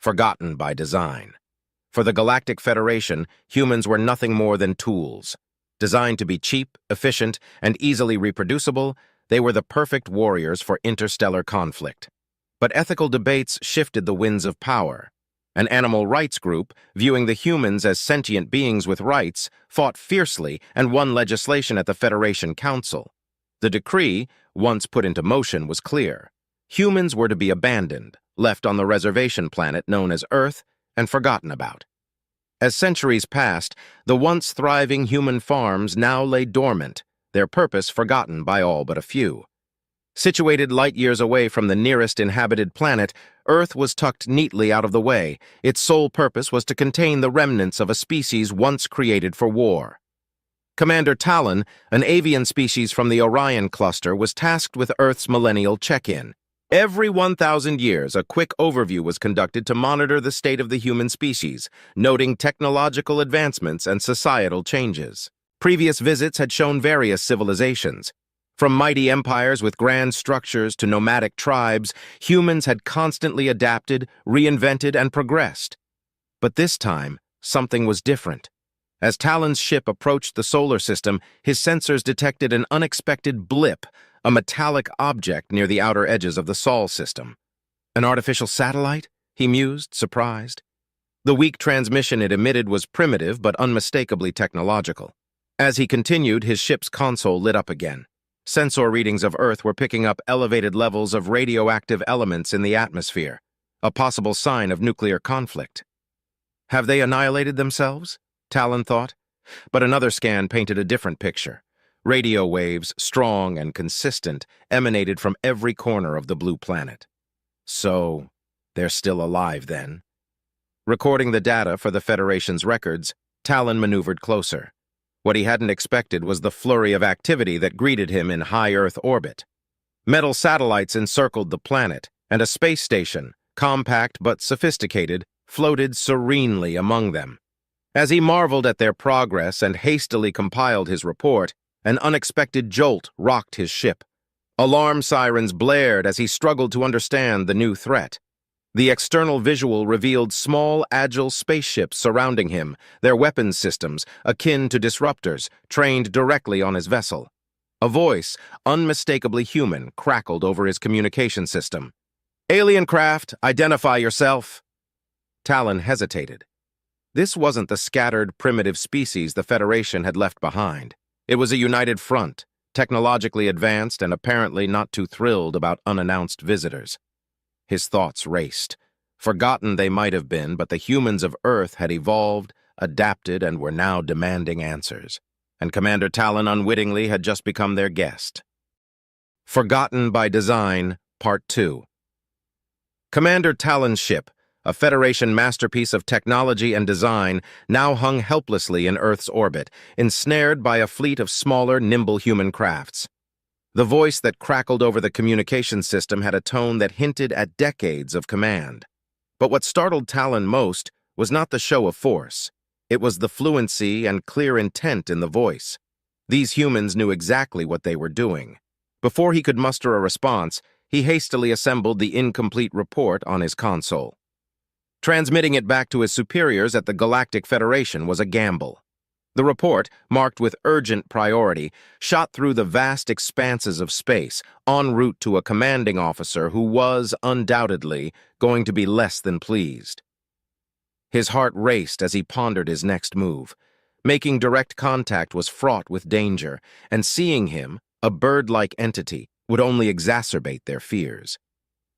forgotten by design. For the Galactic Federation, humans were nothing more than tools. Designed to be cheap, efficient, and easily reproducible, they were the perfect warriors for interstellar conflict. But ethical debates shifted the winds of power. An animal rights group, viewing the humans as sentient beings with rights, fought fiercely and won legislation at the Federation Council. The decree, once put into motion, was clear. Humans were to be abandoned, left on the reservation planet known as Earth, and forgotten about. As centuries passed, the once thriving human farms now lay dormant, their purpose forgotten by all but a few. Situated light years away from the nearest inhabited planet, Earth was tucked neatly out of the way. Its sole purpose was to contain the remnants of a species once created for war. Commander Talon, an avian species from the Orion cluster, was tasked with Earth's millennial check-in. Every 1,000 years, a quick overview was conducted to monitor the state of the human species, noting technological advancements and societal changes. Previous visits had shown various civilizations. From mighty empires with grand structures to nomadic tribes, humans had constantly adapted, reinvented, and progressed. But this time, something was different. As Talon's ship approached the solar system, his sensors detected an unexpected blip, a metallic object near the outer edges of the Sol system. An artificial satellite? He mused, surprised. The weak transmission it emitted was primitive but unmistakably technological. As he continued, his ship's console lit up again. Sensor readings of Earth were picking up elevated levels of radioactive elements in the atmosphere, a possible sign of nuclear conflict. Have they annihilated themselves? Talon thought. But another scan painted a different picture. Radio waves, strong and consistent, emanated from every corner of the blue planet. So, they're still alive then. Recording the data for the Federation's records, Talon maneuvered closer. What he hadn't expected was the flurry of activity that greeted him in high Earth orbit. Metal satellites encircled the planet, and a space station, compact but sophisticated, floated serenely among them. As he marveled at their progress and hastily compiled his report, an unexpected jolt rocked his ship. Alarm sirens blared as he struggled to understand the new threat. The external visual revealed small, agile spaceships surrounding him, their weapons systems, akin to disruptors, trained directly on his vessel. A voice, unmistakably human, crackled over his communication system. "Alien craft, identify yourself." Talon hesitated. This wasn't the scattered, primitive species the Federation had left behind. It was a united front, technologically advanced and apparently not too thrilled about unannounced visitors. His thoughts raced. Forgotten they might have been, but the humans of Earth had evolved, adapted, and were now demanding answers. And Commander Talon unwittingly had just become their guest. Forgotten by Design, Part 2. Commander Talon's ship, a Federation masterpiece of technology and design, now hung helplessly in Earth's orbit, ensnared by a fleet of smaller, nimble human crafts. The voice that crackled over the communication system had a tone that hinted at decades of command. But what startled Talon most was not the show of force. It was the fluency and clear intent in the voice. These humans knew exactly what they were doing. Before he could muster a response, he hastily assembled the incomplete report on his console. Transmitting it back to his superiors at the Galactic Federation was a gamble. The report, marked with urgent priority, shot through the vast expanses of space, en route to a commanding officer who was, undoubtedly, going to be less than pleased. His heart raced as he pondered his next move. Making direct contact was fraught with danger, and seeing him, a bird-like entity, would only exacerbate their fears.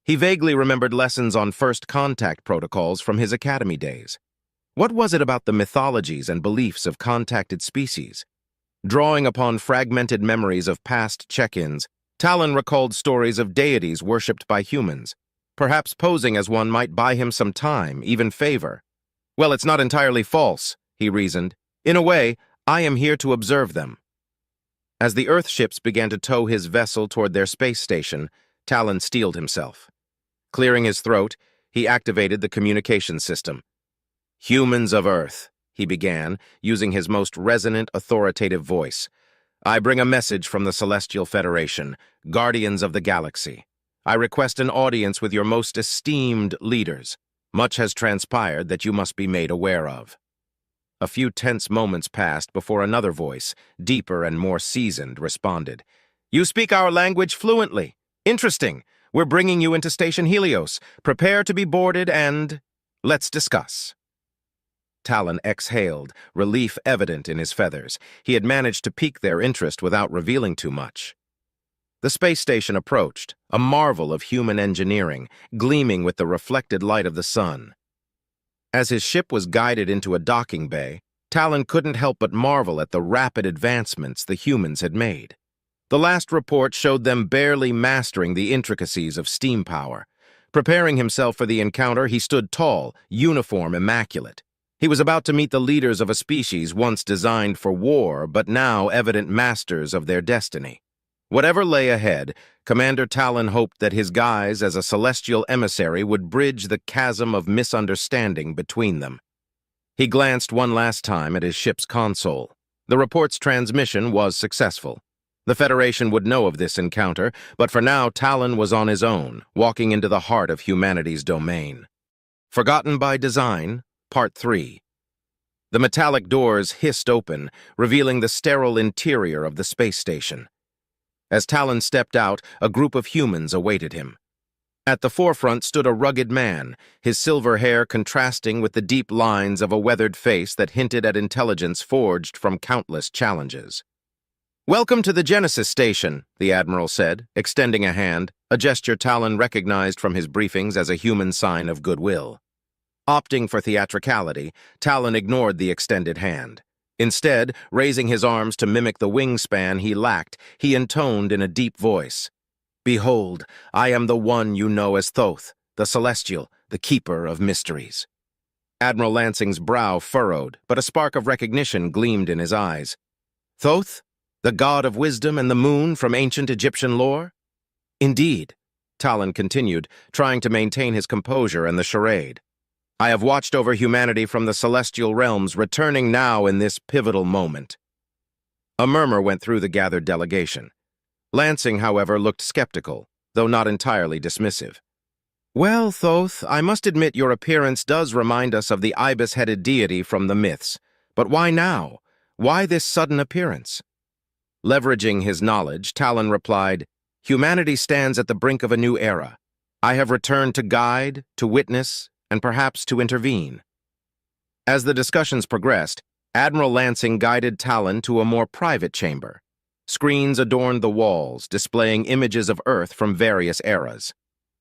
He vaguely remembered lessons on first contact protocols from his academy days. What was it about the mythologies and beliefs of contacted species? Drawing upon fragmented memories of past check-ins, Talon recalled stories of deities worshipped by humans. Perhaps posing as one might buy him some time, even favor. Well, it's not entirely false, he reasoned. In a way, I am here to observe them. As the Earth ships began to tow his vessel toward their space station, Talon steeled himself. Clearing his throat, he activated the communication system. "Humans of Earth," he began, using his most resonant, authoritative voice. "I bring a message from the Celestial Federation, Guardians of the Galaxy. I request an audience with your most esteemed leaders. Much has transpired that you must be made aware of." A few tense moments passed before another voice, deeper and more seasoned, responded. "You speak our language fluently. Interesting. We're bringing you into Station Helios. Prepare to be boarded and let's discuss." Talon exhaled, relief evident in his feathers. He had managed to pique their interest without revealing too much. The space station approached, a marvel of human engineering, gleaming with the reflected light of the sun. As his ship was guided into a docking bay, Talon couldn't help but marvel at the rapid advancements the humans had made. The last report showed them barely mastering the intricacies of steam power. Preparing himself for the encounter, he stood tall, uniform, immaculate. He was about to meet the leaders of a species once designed for war, but now evident masters of their destiny. Whatever lay ahead, Commander Talon hoped that his guise as a celestial emissary would bridge the chasm of misunderstanding between them. He glanced one last time at his ship's console. The report's transmission was successful. The Federation would know of this encounter, but for now Talon was on his own, walking into the heart of humanity's domain. Forgotten by Design, Part 3. The metallic doors hissed open, revealing the sterile interior of the space station. As Talon stepped out, a group of humans awaited him. At the forefront stood a rugged man, his silver hair contrasting with the deep lines of a weathered face that hinted at intelligence forged from countless challenges. "Welcome to the Genesis Station," the Admiral said, extending a hand, a gesture Talon recognized from his briefings as a human sign of goodwill. Opting for theatricality, Talon ignored the extended hand. Instead, raising his arms to mimic the wingspan he lacked, he intoned in a deep voice, "Behold, I am the one you know as Thoth, the Celestial, the Keeper of Mysteries." Admiral Lansing's brow furrowed, but a spark of recognition gleamed in his eyes. "Thoth? The god of wisdom and the moon from ancient Egyptian lore?" "Indeed," Talon continued, trying to maintain his composure and the charade. "I have watched over humanity from the celestial realms, returning now in this pivotal moment." A murmur went through the gathered delegation. Lansing, however, looked skeptical, though not entirely dismissive. "Well, Thoth, I must admit your appearance does remind us of the ibis-headed deity from the myths. But why now? Why this sudden appearance?" Leveraging his knowledge, Talon replied, "Humanity stands at the brink of a new era. I have returned to guide, to witness, and perhaps to intervene." As the discussions progressed, Admiral Lansing guided Talon to a more private chamber. Screens adorned the walls, displaying images of Earth from various eras.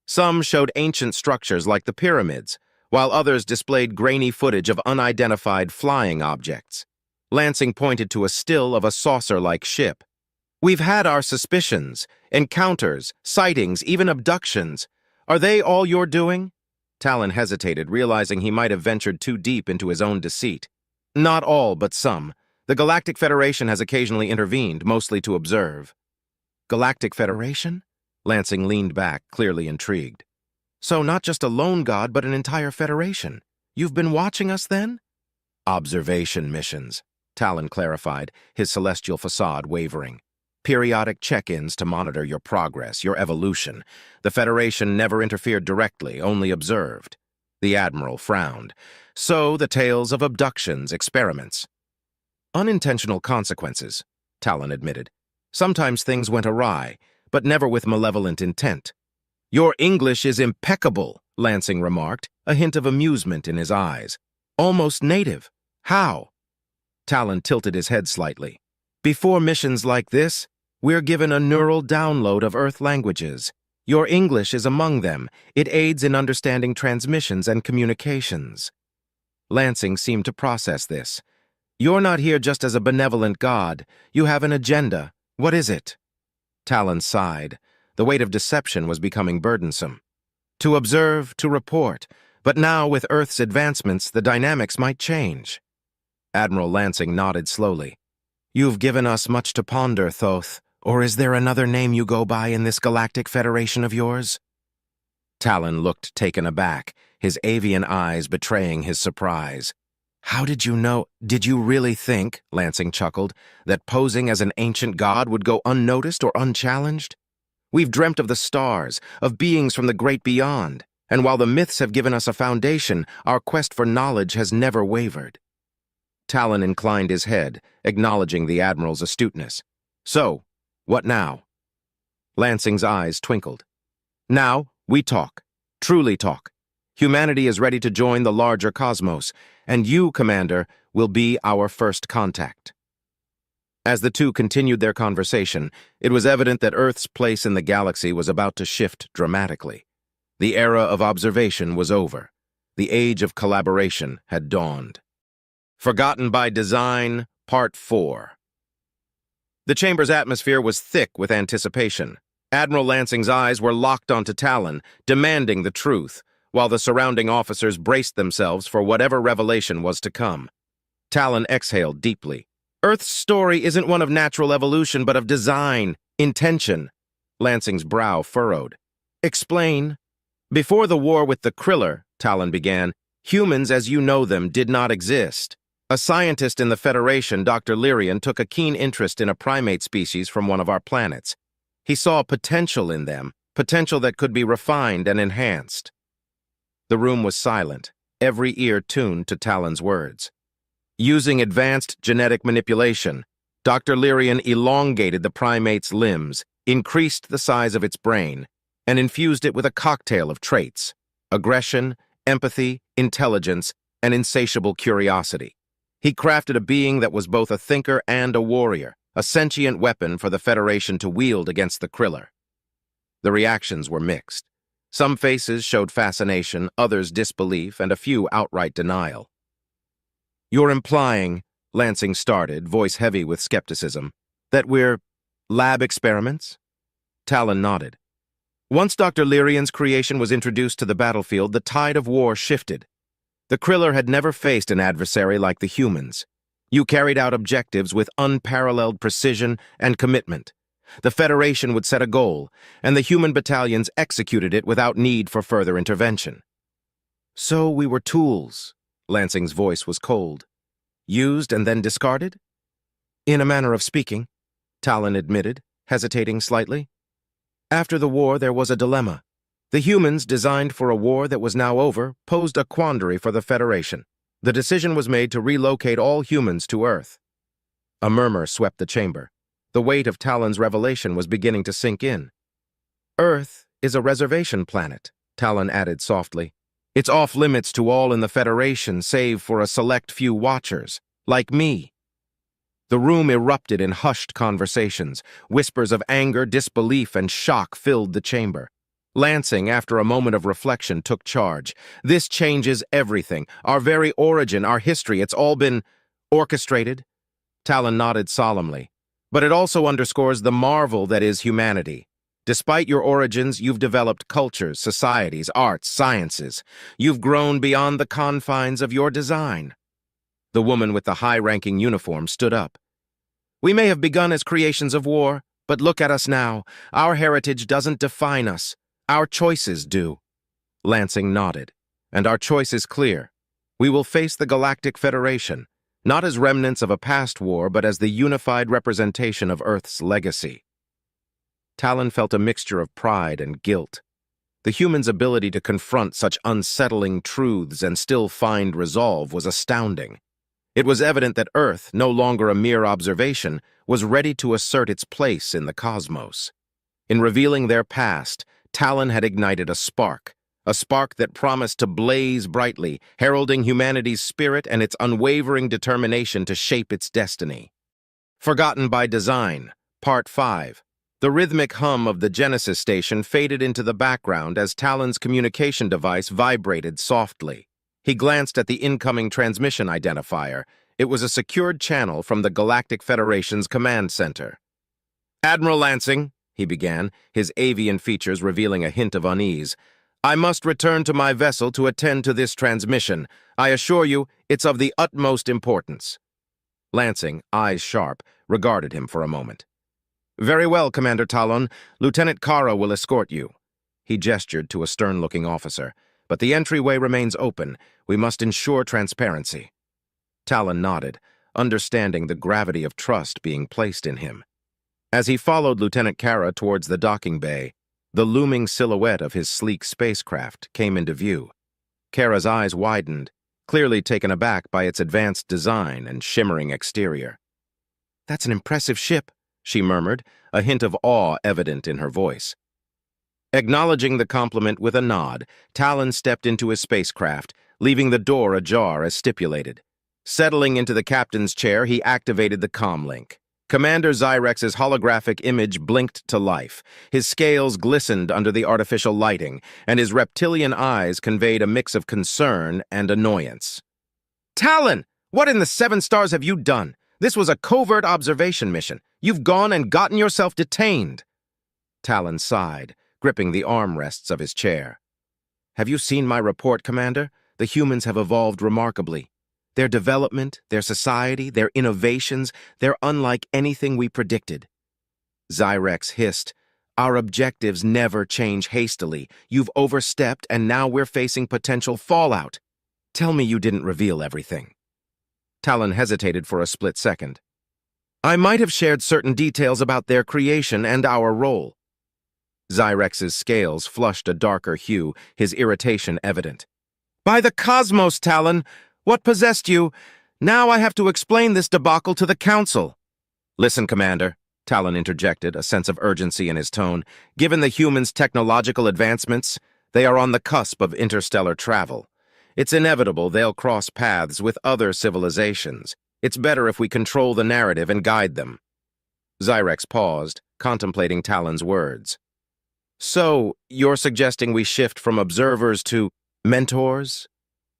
Some showed ancient structures like the pyramids, while others displayed grainy footage of unidentified flying objects. Lansing pointed to a still of a saucer-like ship. "We've had our suspicions, encounters, sightings, even abductions. Are they all you're doing?" Talon hesitated, realizing he might have ventured too deep into his own deceit. "Not all, but some. The Galactic Federation has occasionally intervened, mostly to observe." "Galactic Federation?" Lansing leaned back, clearly intrigued. "So not just a lone god, but an entire federation. You've been watching us, then?" "Observation missions," Talon clarified, his celestial facade wavering. "Periodic check-ins to monitor your progress, your evolution. The Federation never interfered directly, only observed." The Admiral frowned. "So the tales of abductions, experiments." "Unintentional consequences," Talon admitted. "Sometimes things went awry, but never with malevolent intent." "Your English is impeccable," Lansing remarked, a hint of amusement in his eyes. "Almost native. How?" Talon tilted his head slightly. "Before missions like this, we're given a neural download of Earth languages. Your English is among them. It aids in understanding transmissions and communications." Lansing seemed to process this. "You're not here just as a benevolent god. You have an agenda. What is it?" Talon sighed. The weight of deception was becoming burdensome. "To observe, to report. But now, with Earth's advancements, the dynamics might change." Admiral Lansing nodded slowly. "You've given us much to ponder, Thoth. Or is there another name you go by in this Galactic Federation of yours?" Talon looked taken aback, his avian eyes betraying his surprise. "How did you know? Did you really think," Lansing chuckled, "that posing as an ancient god would go unnoticed or unchallenged? We've dreamt of the stars, of beings from the great beyond, And while the myths have given us a foundation, our quest for knowledge has never wavered. Talon inclined his head, acknowledging the Admiral's astuteness. So, what now? Lansing's eyes twinkled. Now, we talk. Truly talk. Humanity is ready to join the larger cosmos, and you, Commander, will be our first contact. As the two continued their conversation, it was evident that Earth's place in the galaxy was about to shift dramatically. The era of observation was over. The age of collaboration had dawned. Forgotten by Design, Part 4. The chamber's atmosphere was thick with anticipation. Admiral Lansing's eyes were locked onto Talon, demanding the truth, while the surrounding officers braced themselves for whatever revelation was to come. Talon exhaled deeply. Earth's story isn't one of natural evolution, but of design, intention. Lansing's brow furrowed. Explain. Before the war with the Kriller, Talon began, humans as you know them did not exist. A scientist in the Federation, Dr. Lyrian, took a keen interest in a primate species from one of our planets. He saw potential in them, potential that could be refined and enhanced. The room was silent, every ear tuned to Talon's words. Using advanced genetic manipulation, Dr. Lyrian elongated the primate's limbs, increased the size of its brain, and infused it with a cocktail of traits: aggression, empathy, intelligence, and insatiable curiosity. He crafted a being that was both a thinker and a warrior, a sentient weapon for the Federation to wield against the Kriller. The reactions were mixed. Some faces showed fascination, others disbelief, and a few outright denial. You're implying, Lansing started, voice heavy with skepticism, that we're lab experiments? Talon nodded. Once Dr. Lyrian's creation was introduced to the battlefield, the tide of war shifted. The Kriller had never faced an adversary like the humans. You carried out objectives with unparalleled precision and commitment. The Federation would set a goal, and the human battalions executed it without need for further intervention. So we were tools. Lansing's voice was cold. Used and then discarded? In a manner of speaking, Talon admitted, hesitating slightly. After the war, there was a dilemma. The humans, designed for a war that was now over, posed a quandary for the Federation. The decision was made to relocate all humans to Earth. A murmur swept the chamber. The weight of Talon's revelation was beginning to sink in. Earth is a reservation planet, Talon added softly. It's off-limits to all in the Federation, save for a select few watchers, like me. The room erupted in hushed conversations. Whispers of anger, disbelief, and shock filled the chamber. Lansing, after a moment of reflection, took charge. This changes everything. Our very origin, our history, it's all been orchestrated. Talon nodded solemnly. But it also underscores the marvel that is humanity. Despite your origins, you've developed cultures, societies, arts, sciences. You've grown beyond the confines of your design. The woman with the high-ranking uniform stood up. We may have begun as creations of war, but look at us now. Our heritage doesn't define us. Our choices do. Lansing nodded. And our choice is clear. We will face the Galactic Federation, not as remnants of a past war, but as the unified representation of Earth's legacy. Talon felt a mixture of pride and guilt. The human's ability to confront such unsettling truths and still find resolve was astounding. It was evident that Earth, no longer a mere observation, was ready to assert its place in the cosmos. In revealing their past, Talon had ignited a spark that promised to blaze brightly, heralding humanity's spirit and its unwavering determination to shape its destiny. Forgotten by Design, Part 5. The rhythmic hum of the Genesis station faded into the background as Talon's communication device vibrated softly. He glanced at the incoming transmission identifier. It was a secured channel from the Galactic Federation's command center. Admiral Lansing, he began, his avian features revealing a hint of unease. I must return to my vessel to attend to this transmission. I assure you, it's of the utmost importance. Lansing, eyes sharp, regarded him for a moment. Very well, Commander Talon. Lieutenant Kara will escort you. He gestured to a stern-looking officer. But the entryway remains open. We must ensure transparency. Talon nodded, understanding the gravity of trust being placed in him. As he followed Lieutenant Kara towards the docking bay, The looming silhouette of his sleek spacecraft came into view. Kara's eyes widened, clearly taken aback by its advanced design and shimmering exterior. "That's an impressive ship," she murmured, a hint of awe evident in her voice. Acknowledging the compliment with a nod, Talon stepped into his spacecraft, leaving the door ajar as stipulated. Settling into the captain's chair, he activated the comlink. Commander Zyrex's holographic image blinked to life. His scales glistened under the artificial lighting, and his reptilian eyes conveyed a mix of concern and annoyance. "Talon! What in the 7 stars have you done? This was a covert observation mission. You've gone and gotten yourself detained." Talon sighed, gripping the armrests of his chair. "Have you seen my report, Commander? The humans have evolved remarkably. Their development, their society, their innovations, they're unlike anything we predicted." Zyrex hissed, "Our objectives never change hastily. You've overstepped, and now we're facing potential fallout. Tell me you didn't reveal everything." Talon hesitated for a split second. "I might have shared certain details about their creation and our role." Zyrex's scales flushed a darker hue, his irritation evident. "By the cosmos, Talon! What possessed you? Now I have to explain this debacle to the Council." "Listen, Commander," Talon interjected, a sense of urgency in his tone. "Given the humans' technological advancements, they are on the cusp of interstellar travel. It's inevitable they'll cross paths with other civilizations. It's better if we control the narrative and guide them." Zyrex paused, contemplating Talon's words. "So, you're suggesting we shift from observers to mentors?"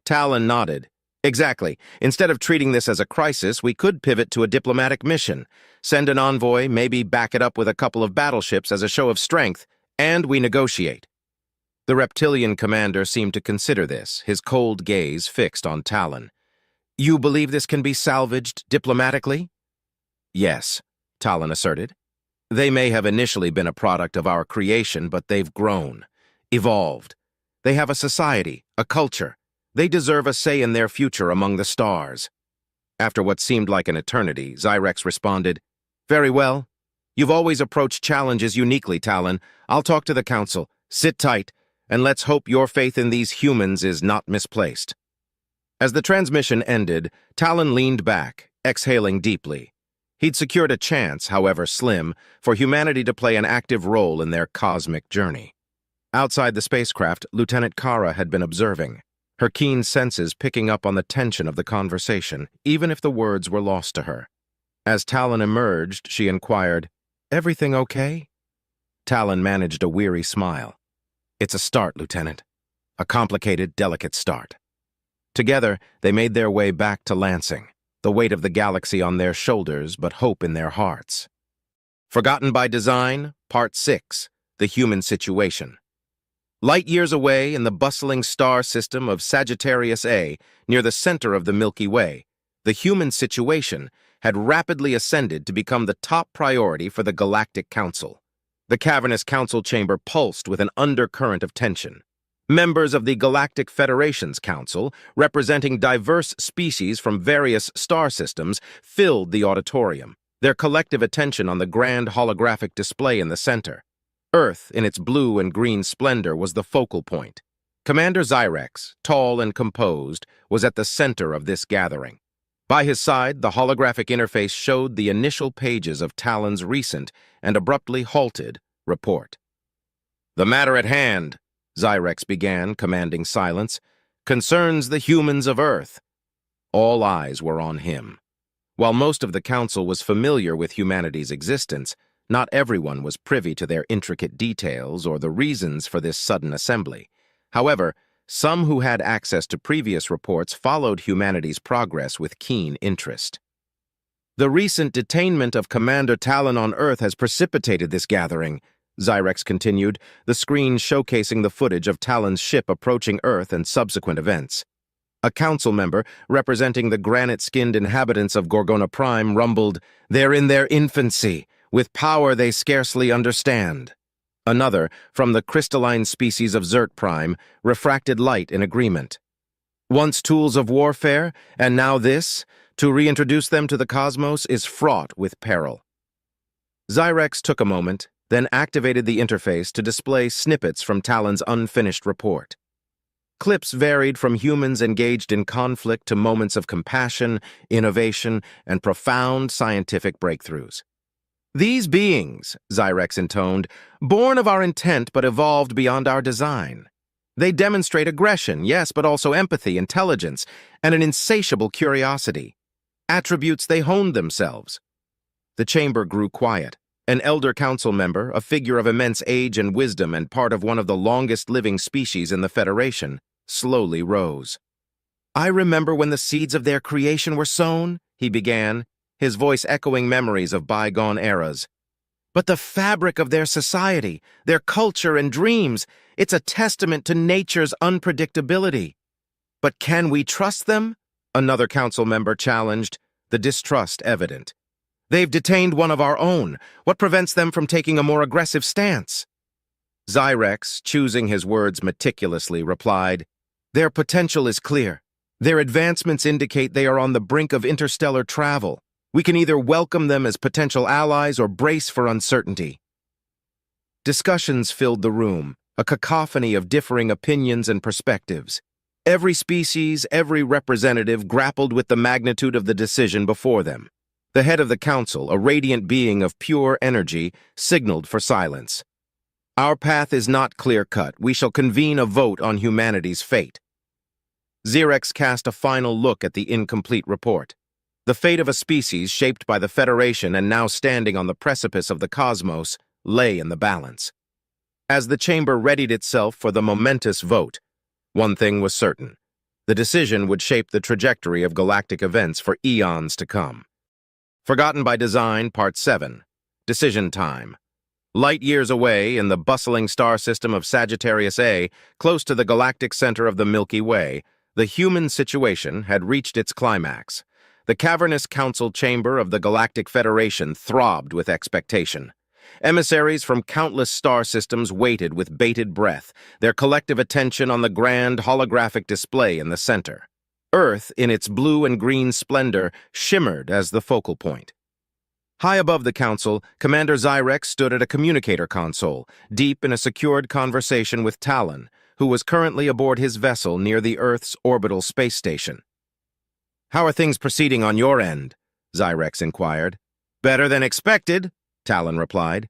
Talon nodded. "Exactly. Instead of treating this as a crisis, we could pivot to a diplomatic mission. Send an envoy, maybe back it up with a couple of battleships as a show of strength, and we negotiate." The reptilian commander seemed to consider this, his cold gaze fixed on Talon. "You believe this can be salvaged diplomatically?" "Yes," Talon asserted. "They may have initially been a product of our creation, but they've grown, evolved. They have a society, a culture. They deserve a say in their future among the stars." After what seemed like an eternity, Zyrex responded, "Very well. You've always approached challenges uniquely, Talon. I'll talk to the Council. Sit tight, and let's hope your faith in these humans is not misplaced." As the transmission ended, Talon leaned back, exhaling deeply. He'd secured a chance, however slim, for humanity to play an active role in their cosmic journey. Outside the spacecraft, Lieutenant Kara had been observing, her keen senses picking up on the tension of the conversation, even if the words were lost to her. As Talon emerged, she inquired, "Everything okay?" Talon managed a weary smile. "It's a start, Lieutenant. A complicated, delicate start." Together, they made their way back to Lansing, the weight of the galaxy on their shoulders but hope in their hearts. Forgotten by Design, Part 6, The Human Situation. Light years away in the bustling star system of Sagittarius A, near the center of the Milky Way, the human situation had rapidly ascended to become the top priority for the Galactic Council. The cavernous council chamber pulsed with an undercurrent of tension. Members of the Galactic Federation's council, representing diverse species from various star systems, filled the auditorium, their collective attention on the grand holographic display in the center. Earth, in its blue and green splendor, was the focal point. Commander Zyrex, tall and composed, was at the center of this gathering. By his side, the holographic interface showed the initial pages of Talon's recent and abruptly halted report. "The matter at hand," Zyrex began, commanding silence, "concerns the humans of Earth." All eyes were on him. While most of the council was familiar with humanity's existence, not everyone was privy to their intricate details or the reasons for this sudden assembly. However, some who had access to previous reports followed humanity's progress with keen interest. "The recent detainment of Commander Talon on Earth has precipitated this gathering," Zyrex continued, the screen showcasing the footage of Talon's ship approaching Earth and subsequent events. A council member, representing the granite-skinned inhabitants of Gorgona Prime, rumbled, "They're in their infancy, with power they scarcely understand." Another, from the crystalline species of Zert Prime, refracted light in agreement. "Once tools of warfare, and now this, to reintroduce them to the cosmos is fraught with peril." Zyrex took a moment, then activated the interface to display snippets from Talon's unfinished report. Clips varied from humans engaged in conflict to moments of compassion, innovation, and profound scientific breakthroughs. "These beings," Zyrex intoned, "born of our intent but evolved beyond our design. They demonstrate aggression, yes, but also empathy, intelligence, and an insatiable curiosity. Attributes they honed themselves." The chamber grew quiet. An elder council member, a figure of immense age and wisdom and part of one of the longest living species in the Federation, slowly rose. "I remember when the seeds of their creation were sown," he began, his voice echoing memories of bygone eras. "But the fabric of their society, their culture and dreams, it's a testament to nature's unpredictability." "But can we trust them?" another council member challenged, the distrust evident. "They've detained one of our own. What prevents them from taking a more aggressive stance?" Zyrex, choosing his words meticulously, replied, "Their potential is clear. Their advancements indicate they are on the brink of interstellar travel. We can either welcome them as potential allies or brace for uncertainty." Discussions filled the room, a cacophony of differing opinions and perspectives. Every species, every representative grappled with the magnitude of the decision before them. The head of the council, a radiant being of pure energy, signaled for silence. "Our path is not clear-cut. We shall convene a vote on humanity's fate." Zyrex cast a final look at the incomplete report. The fate of a species shaped by the Federation and now standing on the precipice of the cosmos lay in the balance. As the chamber readied itself for the momentous vote, one thing was certain. The decision would shape the trajectory of galactic events for eons to come. Forgotten by Design, Part 7. Decision Time. Light years away, in the bustling star system of Sagittarius A, close to the galactic center of the Milky Way, the human situation had reached its climax. The cavernous council chamber of the Galactic Federation throbbed with expectation. Emissaries from countless star systems waited with bated breath, their collective attention on the grand holographic display in the center. Earth, in its blue and green splendor, shimmered as the focal point. High above the council, Commander Zyrex stood at a communicator console, deep in a secured conversation with Talon, who was currently aboard his vessel near the Earth's orbital space station. "How are things proceeding on your end?" Zyrex inquired. "Better than expected," Talon replied.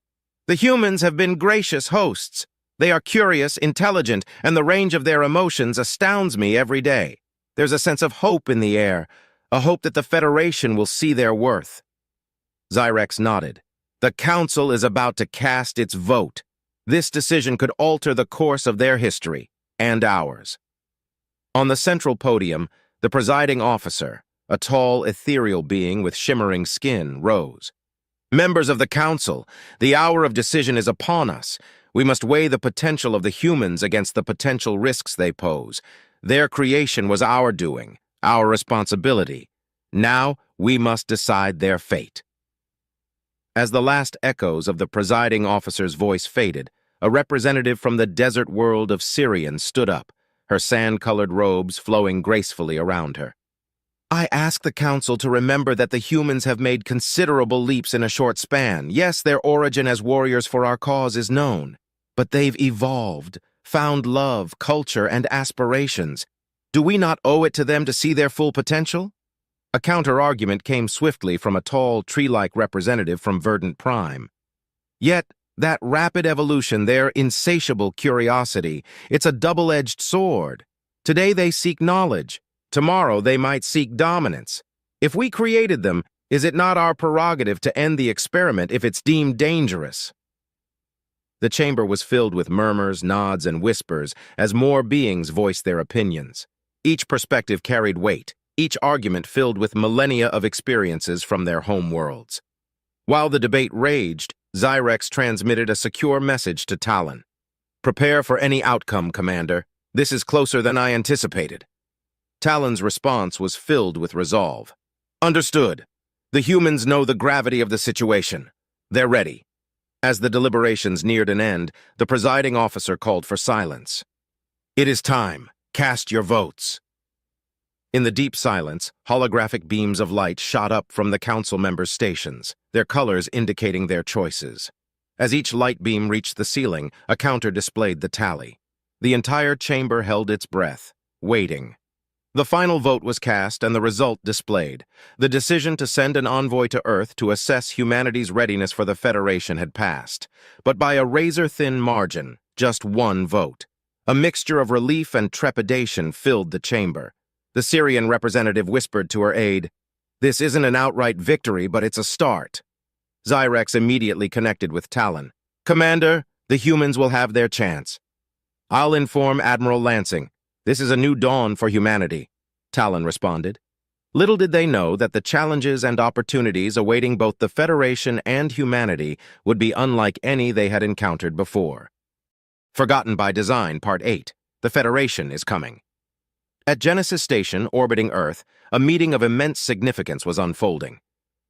"The humans have been gracious hosts. They are curious, intelligent, and the range of their emotions astounds me every day. There's a sense of hope in the air, a hope that the Federation will see their worth." Zyrex nodded. "The Council is about to cast its vote. This decision could alter the course of their history, and ours." On the central podium, the presiding officer, a tall, ethereal being with shimmering skin, rose. "Members of the Council, the hour of decision is upon us. We must weigh the potential of the humans against the potential risks they pose. Their creation was our doing, our responsibility. Now we must decide their fate." As the last echoes of the presiding officer's voice faded, a representative from the desert world of Sirian stood up, her sand-colored robes flowing gracefully around her. "I ask the Council to remember that the humans have made considerable leaps in a short span. Yes, their origin as warriors for our cause is known, but they've evolved, found love, culture, and aspirations. Do we not owe it to them to see their full potential?" A counter-argument came swiftly from a tall, tree-like representative from Verdant Prime. "Yet, that rapid evolution, their insatiable curiosity, it's a double-edged sword. Today they seek knowledge. Tomorrow they might seek dominance. If we created them, is it not our prerogative to end the experiment if it's deemed dangerous?" The chamber was filled with murmurs, nods, and whispers as more beings voiced their opinions. Each perspective carried weight, each argument filled with millennia of experiences from their home worlds. While the debate raged, Zyrex transmitted a secure message to Talon. "Prepare for any outcome, Commander. This is closer than I anticipated." Talon's response was filled with resolve. "Understood. The humans know the gravity of the situation. They're ready." As the deliberations neared an end, the presiding officer called for silence. "It is time. Cast your votes." In the deep silence, holographic beams of light shot up from the council members' stations, their colors indicating their choices. As each light beam reached the ceiling, a counter displayed the tally. The entire chamber held its breath, waiting. The final vote was cast and the result displayed. The decision to send an envoy to Earth to assess humanity's readiness for the Federation had passed, but by a razor-thin margin, just one vote. A mixture of relief and trepidation filled the chamber. The Syrian representative whispered to her aide, "This isn't an outright victory, but it's a start." Zyrex immediately connected with Talon. "Commander, the humans will have their chance. I'll inform Admiral Lansing. This is a new dawn for humanity," Talon responded. Little did they know that the challenges and opportunities awaiting both the Federation and humanity would be unlike any they had encountered before. Forgotten by Design, Part 8. The Federation is coming. At Genesis Station, orbiting Earth, a meeting of immense significance was unfolding.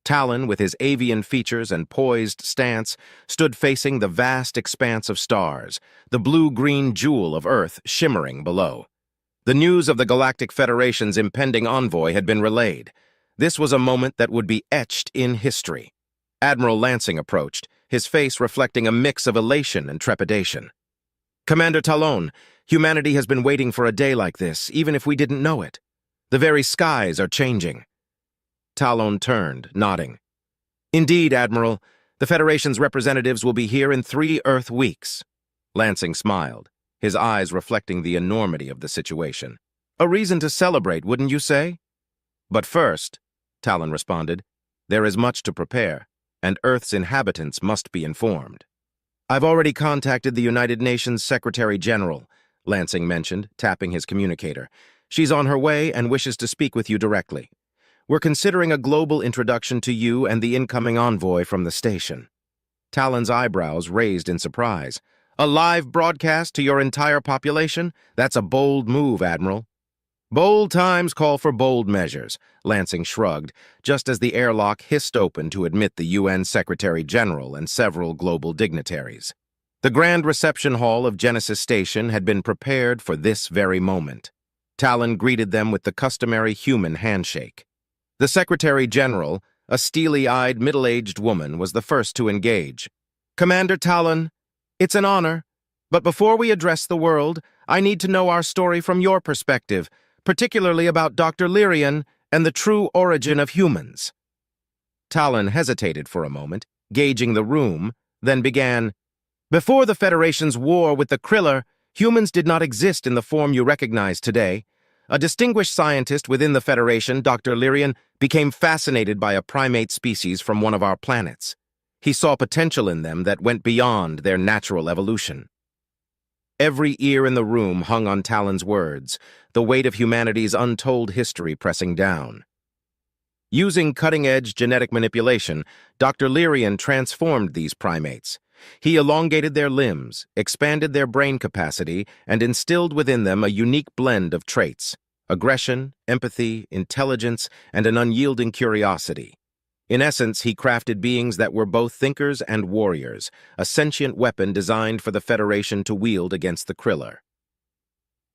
Talon, with his avian features and poised stance, stood facing the vast expanse of stars, the blue-green jewel of Earth shimmering below. The news of the Galactic Federation's impending envoy had been relayed. This was a moment that would be etched in history. Admiral Lansing approached, his face reflecting a mix of elation and trepidation. "Commander Talon, humanity has been waiting for a day like this, even if we didn't know it. The very skies are changing." Talon turned, nodding. "Indeed, Admiral, the Federation's representatives will be here in 3 Earth weeks." Lansing smiled, his eyes reflecting the enormity of the situation. "A reason to celebrate, wouldn't you say?" "But first," Talon responded, "there is much to prepare, and Earth's inhabitants must be informed." "I've already contacted the United Nations Secretary-General," Lansing mentioned, tapping his communicator. "She's on her way and wishes to speak with you directly. We're considering a global introduction to you and the incoming envoy from the station." Talon's eyebrows raised in surprise. "A live broadcast to your entire population? That's a bold move, Admiral." "Bold times call for bold measures," Lansing shrugged, just as the airlock hissed open to admit the UN Secretary-General and several global dignitaries. The grand reception hall of Genesis Station had been prepared for this very moment. Talon greeted them with the customary human handshake. The Secretary-General, a steely-eyed, middle-aged woman, was the first to engage. "Commander Talon, it's an honor, but before we address the world, I need to know our story from your perspective, particularly about Dr. Lyrian and the true origin of humans." Talon hesitated for a moment, gauging the room, then began, "Before the Federation's war with the Kriller, humans did not exist in the form you recognize today. A distinguished scientist within the Federation, Dr. Lyrian, became fascinated by a primate species from one of our planets. He saw potential in them that went beyond their natural evolution." Every ear in the room hung on Talon's words, the weight of humanity's untold history pressing down. Using cutting-edge genetic manipulation, Dr. Lyrian transformed these primates. He elongated their limbs, expanded their brain capacity, and instilled within them a unique blend of traits: aggression, empathy, intelligence, and an unyielding curiosity. In essence, he crafted beings that were both thinkers and warriors, a sentient weapon designed for the Federation to wield against the Kriller.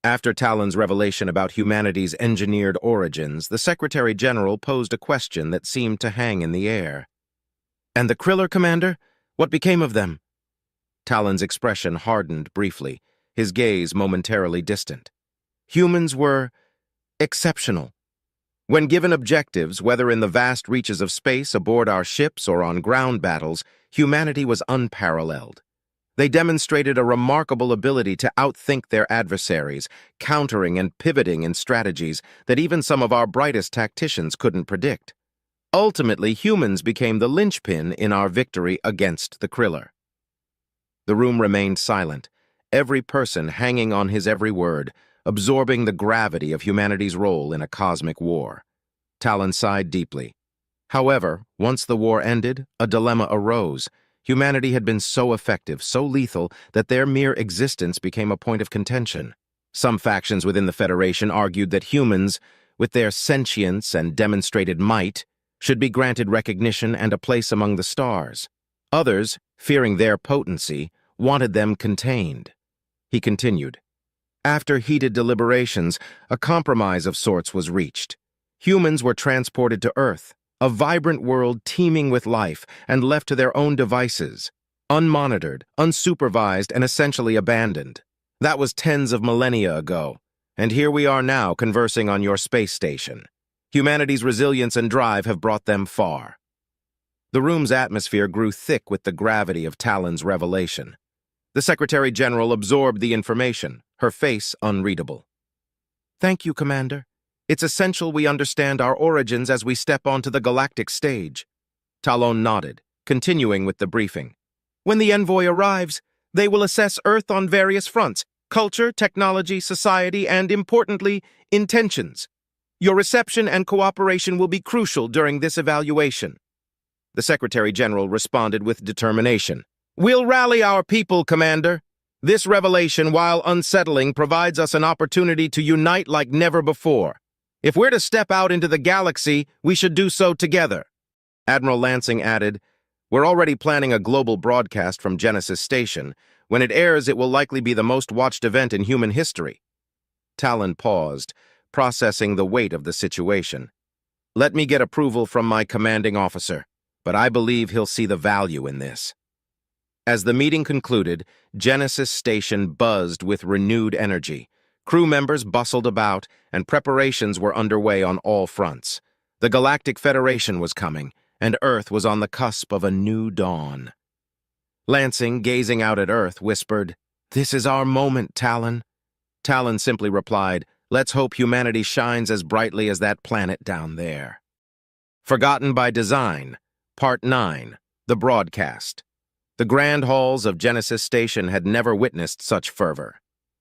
After Talon's revelation about humanity's engineered origins, the Secretary-General posed a question that seemed to hang in the air. "And the Kriller, Commander? What became of them?" Talon's expression hardened briefly, his gaze momentarily distant. "Humans were exceptional. When given objectives, whether in the vast reaches of space aboard our ships or on ground battles, humanity was unparalleled. They demonstrated a remarkable ability to outthink their adversaries, countering and pivoting in strategies that even some of our brightest tacticians couldn't predict. Ultimately, humans became the linchpin in our victory against the Kriller." The room remained silent, every person hanging on his every word, absorbing the gravity of humanity's role in a cosmic war. Talon sighed deeply. However, once the war ended, a dilemma arose. Humanity had been so effective, so lethal, that their mere existence became a point of contention. Some factions within the Federation argued that humans, with their sentience and demonstrated might, should be granted recognition and a place among the stars. Others, fearing their potency, wanted them contained. He continued, "After heated deliberations, a compromise of sorts was reached. Humans were transported to Earth, a vibrant world teeming with life, and left to their own devices. unmonitored, unsupervised, and essentially abandoned. That was tens of millennia ago, and here we are now conversing on your space station. Humanity's resilience and drive have brought them far. The room's atmosphere grew thick with the gravity of Talon's revelation. The Secretary General absorbed the information, her face unreadable. "Thank you, Commander. It's essential we understand our origins as we step onto the galactic stage." Talon nodded, continuing with the briefing. "When the envoy arrives, they will assess Earth on various fronts: culture, technology, society, and, importantly, intentions. Your reception and cooperation will be crucial during this evaluation." The Secretary General responded with determination. "We'll rally our people, Commander. This revelation, while unsettling, provides us an opportunity to unite like never before. If we're to step out into the galaxy, we should do so together." Admiral Lansing added, "We're already planning a global broadcast from Genesis Station. When it airs, it will likely be the most watched event in human history." Talon paused, processing the weight of the situation. "Let me get approval from my commanding officer, but I believe he'll see the value in this." As the meeting concluded, Genesis Station buzzed with renewed energy. Crew members bustled about, and preparations were underway on all fronts. The Galactic Federation was coming, and Earth was on the cusp of a new dawn. Lansing, gazing out at Earth, whispered, "This is our moment, Talon." Talon simply replied, "Let's hope humanity shines as brightly as that planet down there." Forgotten by Design, Part 9, The Broadcast. The grand halls of Genesis Station had never witnessed such fervor.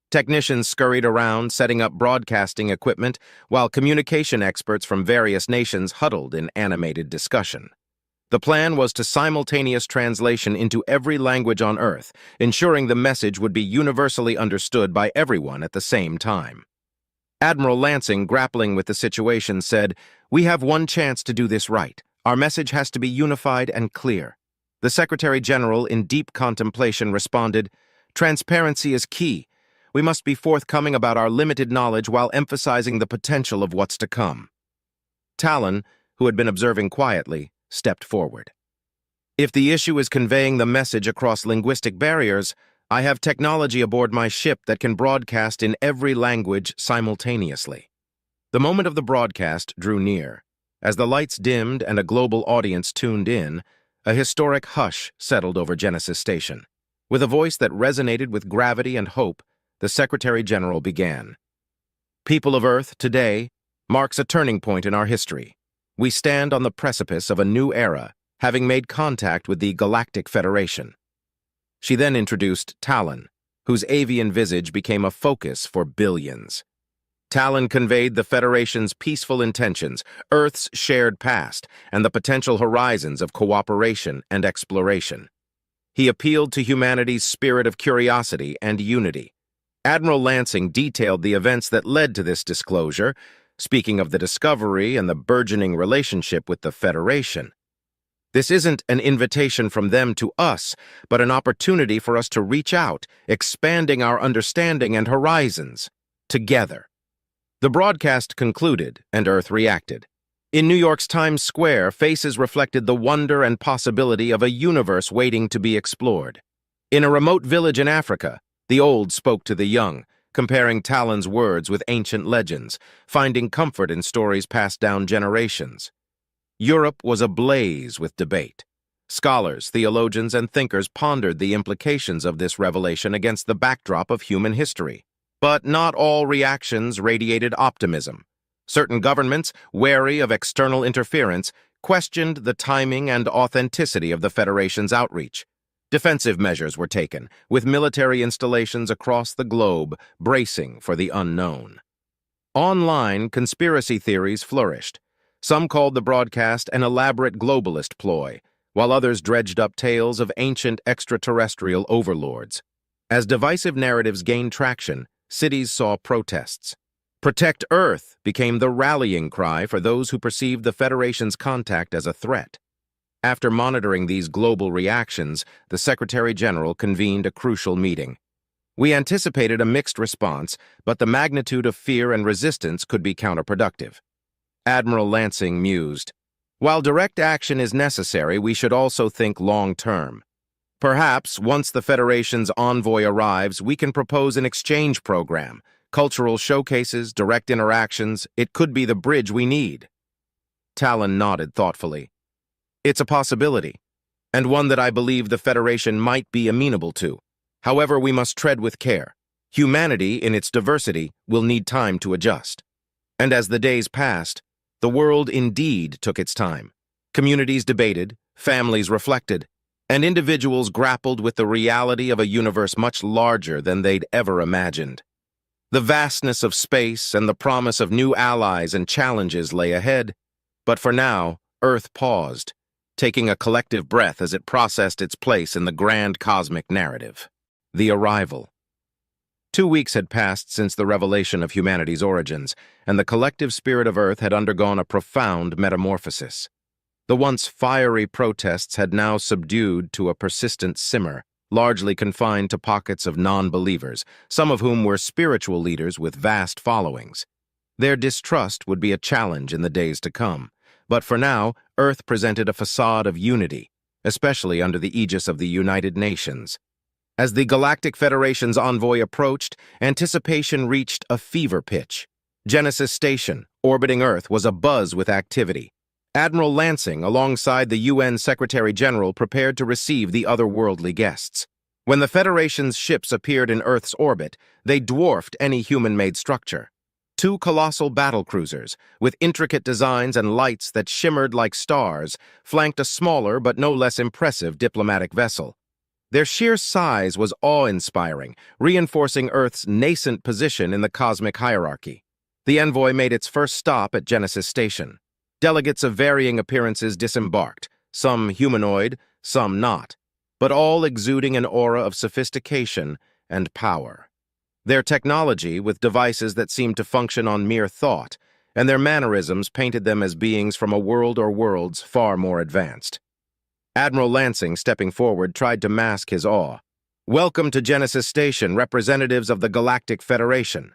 Technicians scurried around, setting up broadcasting equipment, while communication experts from various nations huddled in animated discussion. The plan was to simultaneous translation into every language on Earth, ensuring the message would be universally understood by everyone at the same time. Admiral Lansing, grappling with the situation, said, "We have one chance to do this right. Our message has to be unified and clear." The Secretary General, in deep contemplation, responded, "Transparency is key. We must be forthcoming about our limited knowledge while emphasizing the potential of what's to come." Talon, who had been observing quietly, stepped forward. "If the issue is conveying the message across linguistic barriers, I have technology aboard my ship that can broadcast in every language simultaneously." The moment of the broadcast drew near. As the lights dimmed and a global audience tuned in, a historic hush settled over Genesis Station. With a voice that resonated with gravity and hope, the Secretary General began. "People of Earth, today marks a turning point in our history. We stand on the precipice of a new era, having made contact with the Galactic Federation." She then introduced Talon, whose avian visage became a focus for billions. Talon conveyed the Federation's peaceful intentions, Earth's shared past, and the potential horizons of cooperation and exploration. He appealed to humanity's spirit of curiosity and unity. Admiral Lansing detailed the events that led to this disclosure, speaking of the discovery and the burgeoning relationship with the Federation. "This isn't an invitation from them to us, but an opportunity for us to reach out, expanding our understanding and horizons, together." The broadcast concluded, and Earth reacted. In New York's Times Square, faces reflected the wonder and possibility of a universe waiting to be explored. In a remote village in Africa, the old spoke to the young, comparing Talon's words with ancient legends, finding comfort in stories passed down generations. Europe was ablaze with debate. Scholars, theologians, and thinkers pondered the implications of this revelation against the backdrop of human history. But not all reactions radiated optimism. Certain governments, wary of external interference, questioned the timing and authenticity of the Federation's outreach. Defensive measures were taken, with military installations across the globe bracing for the unknown. Online, conspiracy theories flourished. Some called the broadcast an elaborate globalist ploy, while others dredged up tales of ancient extraterrestrial overlords. As divisive narratives gained traction, cities saw protests. "Protect Earth" became the rallying cry for those who perceived the Federation's contact as a threat. After monitoring these global reactions, the Secretary General convened a crucial meeting. "We anticipated a mixed response, but the magnitude of fear and resistance could be counterproductive." Admiral Lansing mused, "While direct action is necessary, we should also think long-term. Perhaps, once the Federation's envoy arrives, we can propose an exchange program. Cultural showcases, direct interactions, it could be the bridge we need. Talon nodded thoughtfully. It's a possibility, and one that I believe the Federation might be amenable to. However, we must tread with care. Humanity, in its diversity, will need time to adjust. And as the days passed, the world indeed took its time. Communities debated, families reflected, and individuals grappled with the reality of a universe much larger than they'd ever imagined. The vastness of space and the promise of new allies and challenges lay ahead, but for now, Earth paused, taking a collective breath as it processed its place in the grand cosmic narrative. The arrival. 2 weeks had passed since the revelation of humanity's origins, and the collective spirit of Earth had undergone a profound metamorphosis. The once fiery protests had now subdued to a persistent simmer, largely confined to pockets of non-believers, some of whom were spiritual leaders with vast followings. Their distrust would be a challenge in the days to come, but for now, Earth presented a facade of unity, especially under the aegis of the United Nations. As the Galactic Federation's envoy approached, anticipation reached a fever pitch. Genesis Station, orbiting Earth, was abuzz with activity. Admiral Lansing, alongside the UN Secretary-General, prepared to receive the otherworldly guests. When the Federation's ships appeared in Earth's orbit, they dwarfed any human-made structure. 2 colossal battlecruisers, with intricate designs and lights that shimmered like stars, flanked a smaller but no less impressive diplomatic vessel. Their sheer size was awe-inspiring, reinforcing Earth's nascent position in the cosmic hierarchy. The envoy made its first stop at Genesis Station. Delegates of varying appearances disembarked, some humanoid, some not, but all exuding an aura of sophistication and power. Their technology, with devices that seemed to function on mere thought, and their mannerisms painted them as beings from a world or worlds far more advanced. Admiral Lansing, stepping forward, tried to mask his awe. "Welcome to Genesis Station, representatives of the Galactic Federation."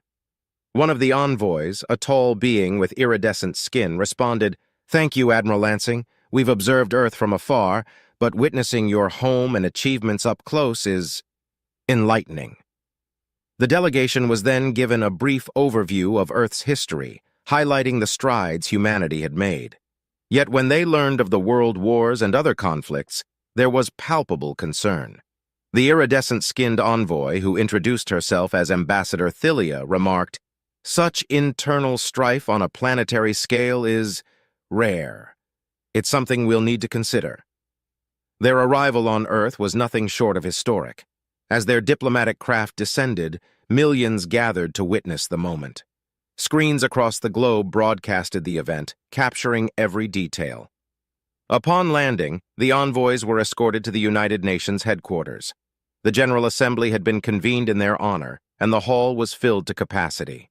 One of the envoys, a tall being with iridescent skin, responded, "Thank you, Admiral Lansing. We've observed Earth from afar, but witnessing your home and achievements up close is enlightening." The delegation was then given a brief overview of Earth's history, highlighting the strides humanity had made. Yet when they learned of the world wars and other conflicts, there was palpable concern. The iridescent-skinned envoy, who introduced herself as Ambassador Thilia, remarked, "Such internal strife on a planetary scale is rare. It's something we'll need to consider." Their arrival on Earth was nothing short of historic. As their diplomatic craft descended, millions gathered to witness the moment. Screens across the globe broadcasted the event, capturing every detail. Upon landing, the envoys were escorted to the United Nations headquarters. The General Assembly had been convened in their honor, and the hall was filled to capacity.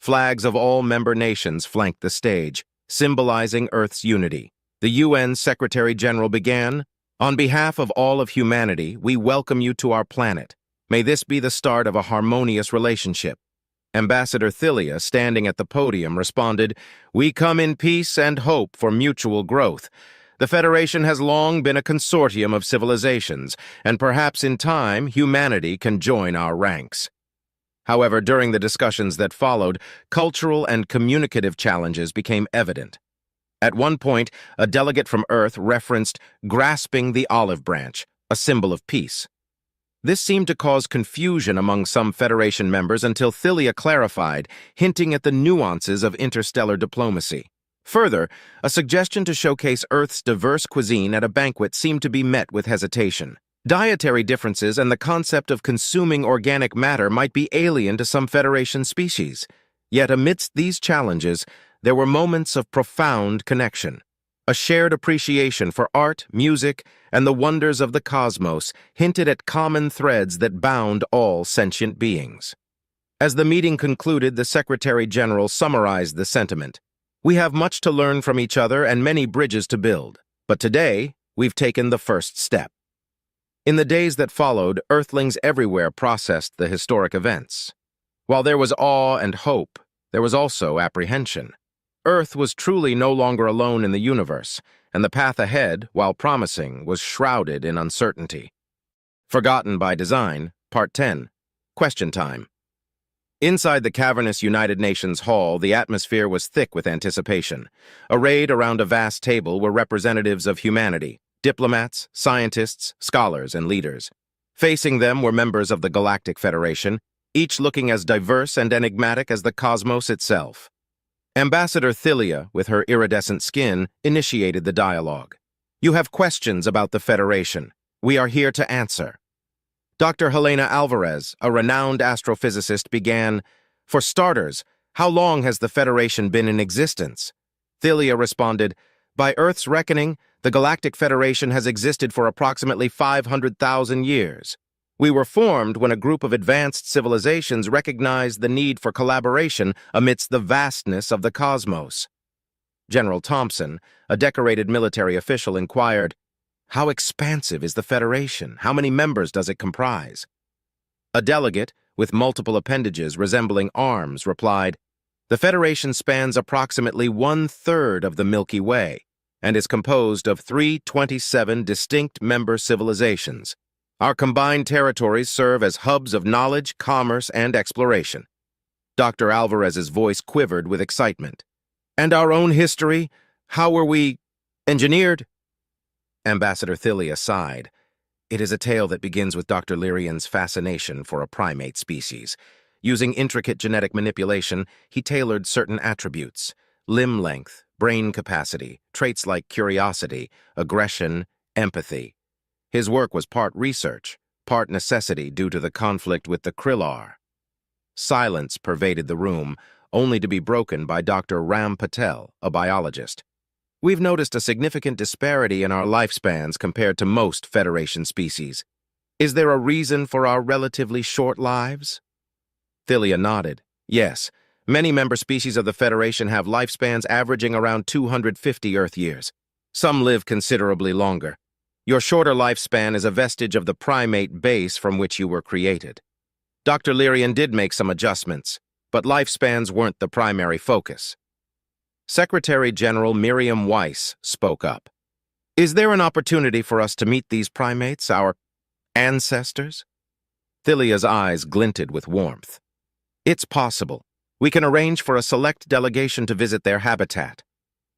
Flags of all member nations flanked the stage, symbolizing Earth's unity. The UN Secretary-General began, "On behalf of all of humanity, we welcome you to our planet. May this be the start of a harmonious relationship." Ambassador Thilia, standing at the podium, responded, "We come in peace and hope for mutual growth. The Federation has long been a consortium of civilizations, and perhaps in time, humanity can join our ranks." However, during the discussions that followed, cultural and communicative challenges became evident. At one point, a delegate from Earth referenced grasping the olive branch, a symbol of peace. This seemed to cause confusion among some Federation members until Thilia clarified, hinting at the nuances of interstellar diplomacy. Further, a suggestion to showcase Earth's diverse cuisine at a banquet seemed to be met with hesitation. Dietary differences and the concept of consuming organic matter might be alien to some Federation species. Yet amidst these challenges, there were moments of profound connection. A shared appreciation for art, music, and the wonders of the cosmos hinted at common threads that bound all sentient beings. As the meeting concluded, the Secretary-General summarized the sentiment. "We have much to learn from each other and many bridges to build, but today we've taken the first step." In the days that followed, Earthlings everywhere processed the historic events. While there was awe and hope, there was also apprehension. Earth was truly no longer alone in the universe, and the path ahead, while promising, was shrouded in uncertainty. Forgotten by Design, Part 10. Question Time. Inside the cavernous United Nations Hall, the atmosphere was thick with anticipation. Arrayed around a vast table were representatives of humanity, diplomats, scientists, scholars, and leaders. Facing them were members of the Galactic Federation, each looking as diverse and enigmatic as the cosmos itself. Ambassador Thylia, with her iridescent skin, initiated the dialogue. "You have questions about the Federation. We are here to answer." Dr. Helena Alvarez, a renowned astrophysicist, began, "For starters, how long has the Federation been in existence?" Thylia responded, "By Earth's reckoning, the Galactic Federation has existed for approximately 500,000 years. We were formed when a group of advanced civilizations recognized the need for collaboration amidst the vastness of the cosmos." General Thompson, a decorated military official, inquired, "How expansive is the Federation? How many members does it comprise?" A delegate, with multiple appendages resembling arms, replied, "The Federation spans approximately 1/3 of the Milky Way and is composed of 327 distinct member civilizations. Our combined territories serve as hubs of knowledge, commerce, and exploration." Dr. Alvarez's voice quivered with excitement. "And our own history? How were we engineered?" Ambassador Thylia sighed. "It is a tale that begins with Dr. Lyrian's fascination for a primate species. Using intricate genetic manipulation, he tailored certain attributes: limb length, brain capacity, traits like curiosity, aggression, empathy. His work was part research, part necessity due to the conflict with the Krillar." Silence pervaded the room, only to be broken by Dr. Ram Patel, a biologist. "We've noticed a significant disparity in our lifespans compared to most Federation species. Is there a reason for our relatively short lives?" Thylia nodded. "Yes, many member species of the Federation have lifespans averaging around 250 Earth years. Some live considerably longer. Your shorter lifespan is a vestige of the primate base from which you were created. Dr. Lyrian did make some adjustments, but lifespans weren't the primary focus." Secretary General Miriam Weiss spoke up. "Is there an opportunity for us to meet these primates, our ancestors?" Thylia's eyes glinted with warmth. "It's possible. We can arrange for a select delegation to visit their habitat."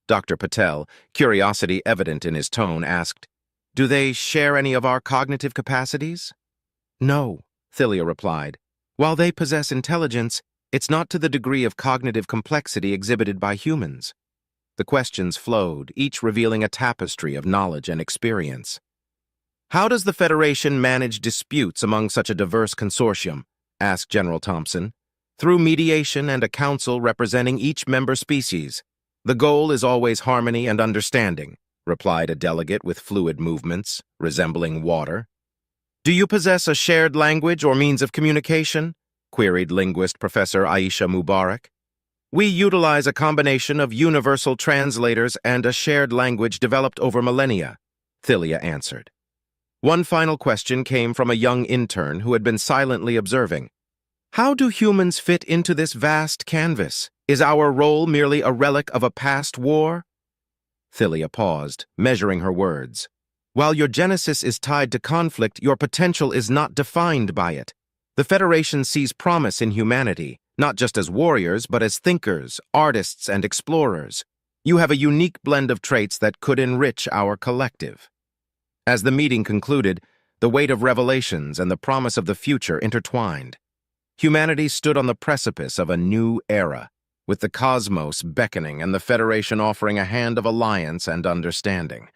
Dr. Patel, curiosity evident in his tone, asked, "Do they share any of our cognitive capacities?" "No," Thylia replied. "While they possess intelligence, it's not to the degree of cognitive complexity exhibited by humans." The questions flowed, each revealing a tapestry of knowledge and experience. "How does the Federation manage disputes among such a diverse consortium?" asked General Thompson. "Through mediation and a council representing each member species. The goal is always harmony and understanding," replied a delegate with fluid movements, resembling water. "Do you possess a shared language or means of communication?" queried linguist Professor Aisha Mubarak. "We utilize a combination of universal translators and a shared language developed over millennia," Thylia answered. One final question came from a young intern who had been silently observing. "How do humans fit into this vast canvas? Is our role merely a relic of a past war?" Thylia paused, measuring her words. "While your genesis is tied to conflict, your potential is not defined by it. The Federation sees promise in humanity, not just as warriors, but as thinkers, artists, and explorers. You have a unique blend of traits that could enrich our collective." As the meeting concluded, the weight of revelations and the promise of the future intertwined. Humanity stood on the precipice of a new era, with the cosmos beckoning and the Federation offering a hand of alliance and understanding.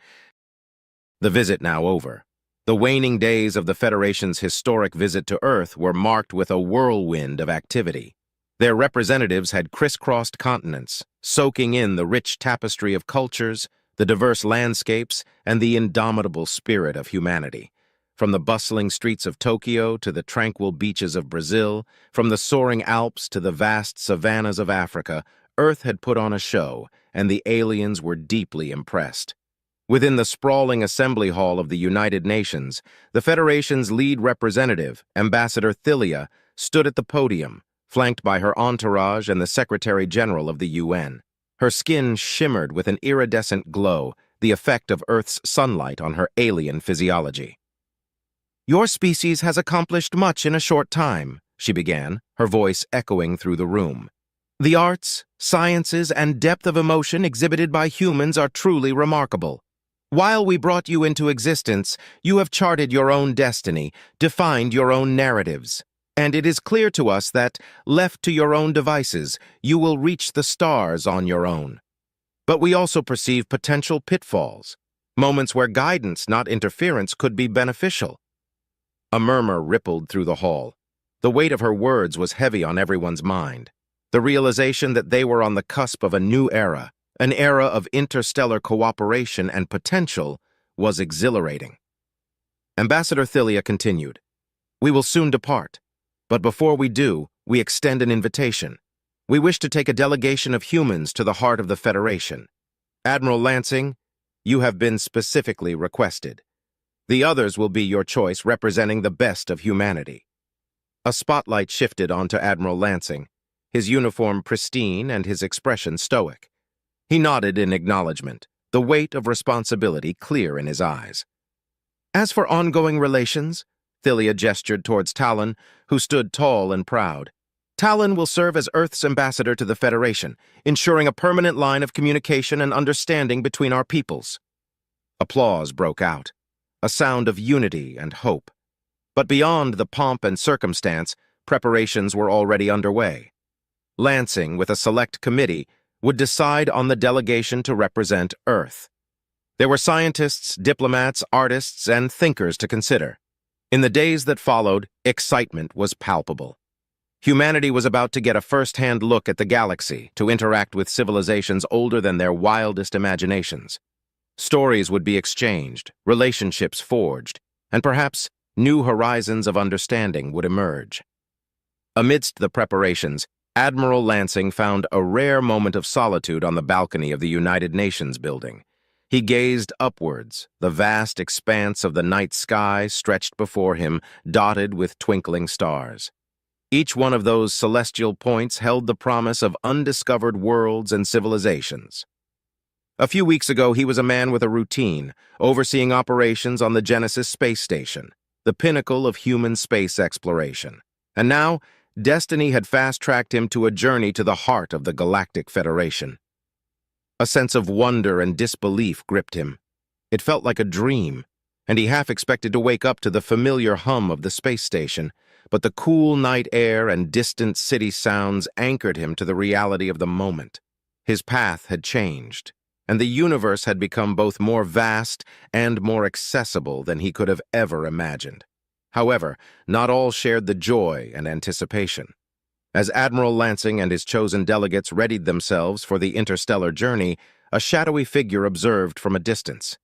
The visit now over. The waning days of the Federation's historic visit to Earth were marked with a whirlwind of activity. Their representatives had crisscrossed continents, soaking in the rich tapestry of cultures, the diverse landscapes, and the indomitable spirit of humanity. From the bustling streets of Tokyo to the tranquil beaches of Brazil, from the soaring Alps to the vast savannas of Africa, Earth had put on a show, and the aliens were deeply impressed. Within the sprawling assembly hall of the United Nations, the Federation's lead representative, Ambassador Thylia, stood at the podium, flanked by her entourage and the Secretary General of the UN. Her skin shimmered with an iridescent glow, the effect of Earth's sunlight on her alien physiology. "Your species has accomplished much in a short time," she began, her voice echoing through the room. "The arts, sciences, and depth of emotion exhibited by humans are truly remarkable. While we brought you into existence, you have charted your own destiny, defined your own narratives. And it is clear to us that, left to your own devices, you will reach the stars on your own. But we also perceive potential pitfalls, moments where guidance, not interference, could be beneficial." A murmur rippled through the hall. The weight of her words was heavy on everyone's mind. The realization that they were on the cusp of a new era, an era of interstellar cooperation and potential, was exhilarating. Ambassador Thilia continued, "We will soon depart, but before we do, we extend an invitation. We wish to take a delegation of humans to the heart of the Federation. Admiral Lansing, you have been specifically requested. The others will be your choice, representing the best of humanity." A spotlight shifted onto Admiral Lansing, his uniform pristine and his expression stoic. He nodded in acknowledgement, the weight of responsibility clear in his eyes. "As for ongoing relations," Thilia gestured towards Talon, who stood tall and proud. "Talon will serve as Earth's ambassador to the Federation, ensuring a permanent line of communication and understanding between our peoples." Applause broke out, a sound of unity and hope. But beyond the pomp and circumstance, preparations were already underway. Lansing, with a select committee, would decide on the delegation to represent Earth. There were scientists, diplomats, artists, and thinkers to consider. In the days that followed, excitement was palpable. Humanity was about to get a first-hand look at the galaxy, to interact with civilizations older than their wildest imaginations. Stories would be exchanged, relationships forged, and perhaps new horizons of understanding would emerge. Amidst the preparations, Admiral Lansing found a rare moment of solitude on the balcony of the United Nations building. He gazed upwards, the vast expanse of the night sky stretched before him, dotted with twinkling stars. Each one of those celestial points held the promise of undiscovered worlds and civilizations. A few weeks ago, he was a man with a routine, overseeing operations on the Genesis space station, the pinnacle of human space exploration. And now, destiny had fast-tracked him to a journey to the heart of the Galactic Federation. A sense of wonder and disbelief gripped him. It felt like a dream, and he half expected to wake up to the familiar hum of the space station, but the cool night air and distant city sounds anchored him to the reality of the moment. His path had changed, and the universe had become both more vast and more accessible than he could have ever imagined. However, not all shared the joy and anticipation. As Admiral Lansing and his chosen delegates readied themselves for the interstellar journey, a shadowy figure observed from a distance.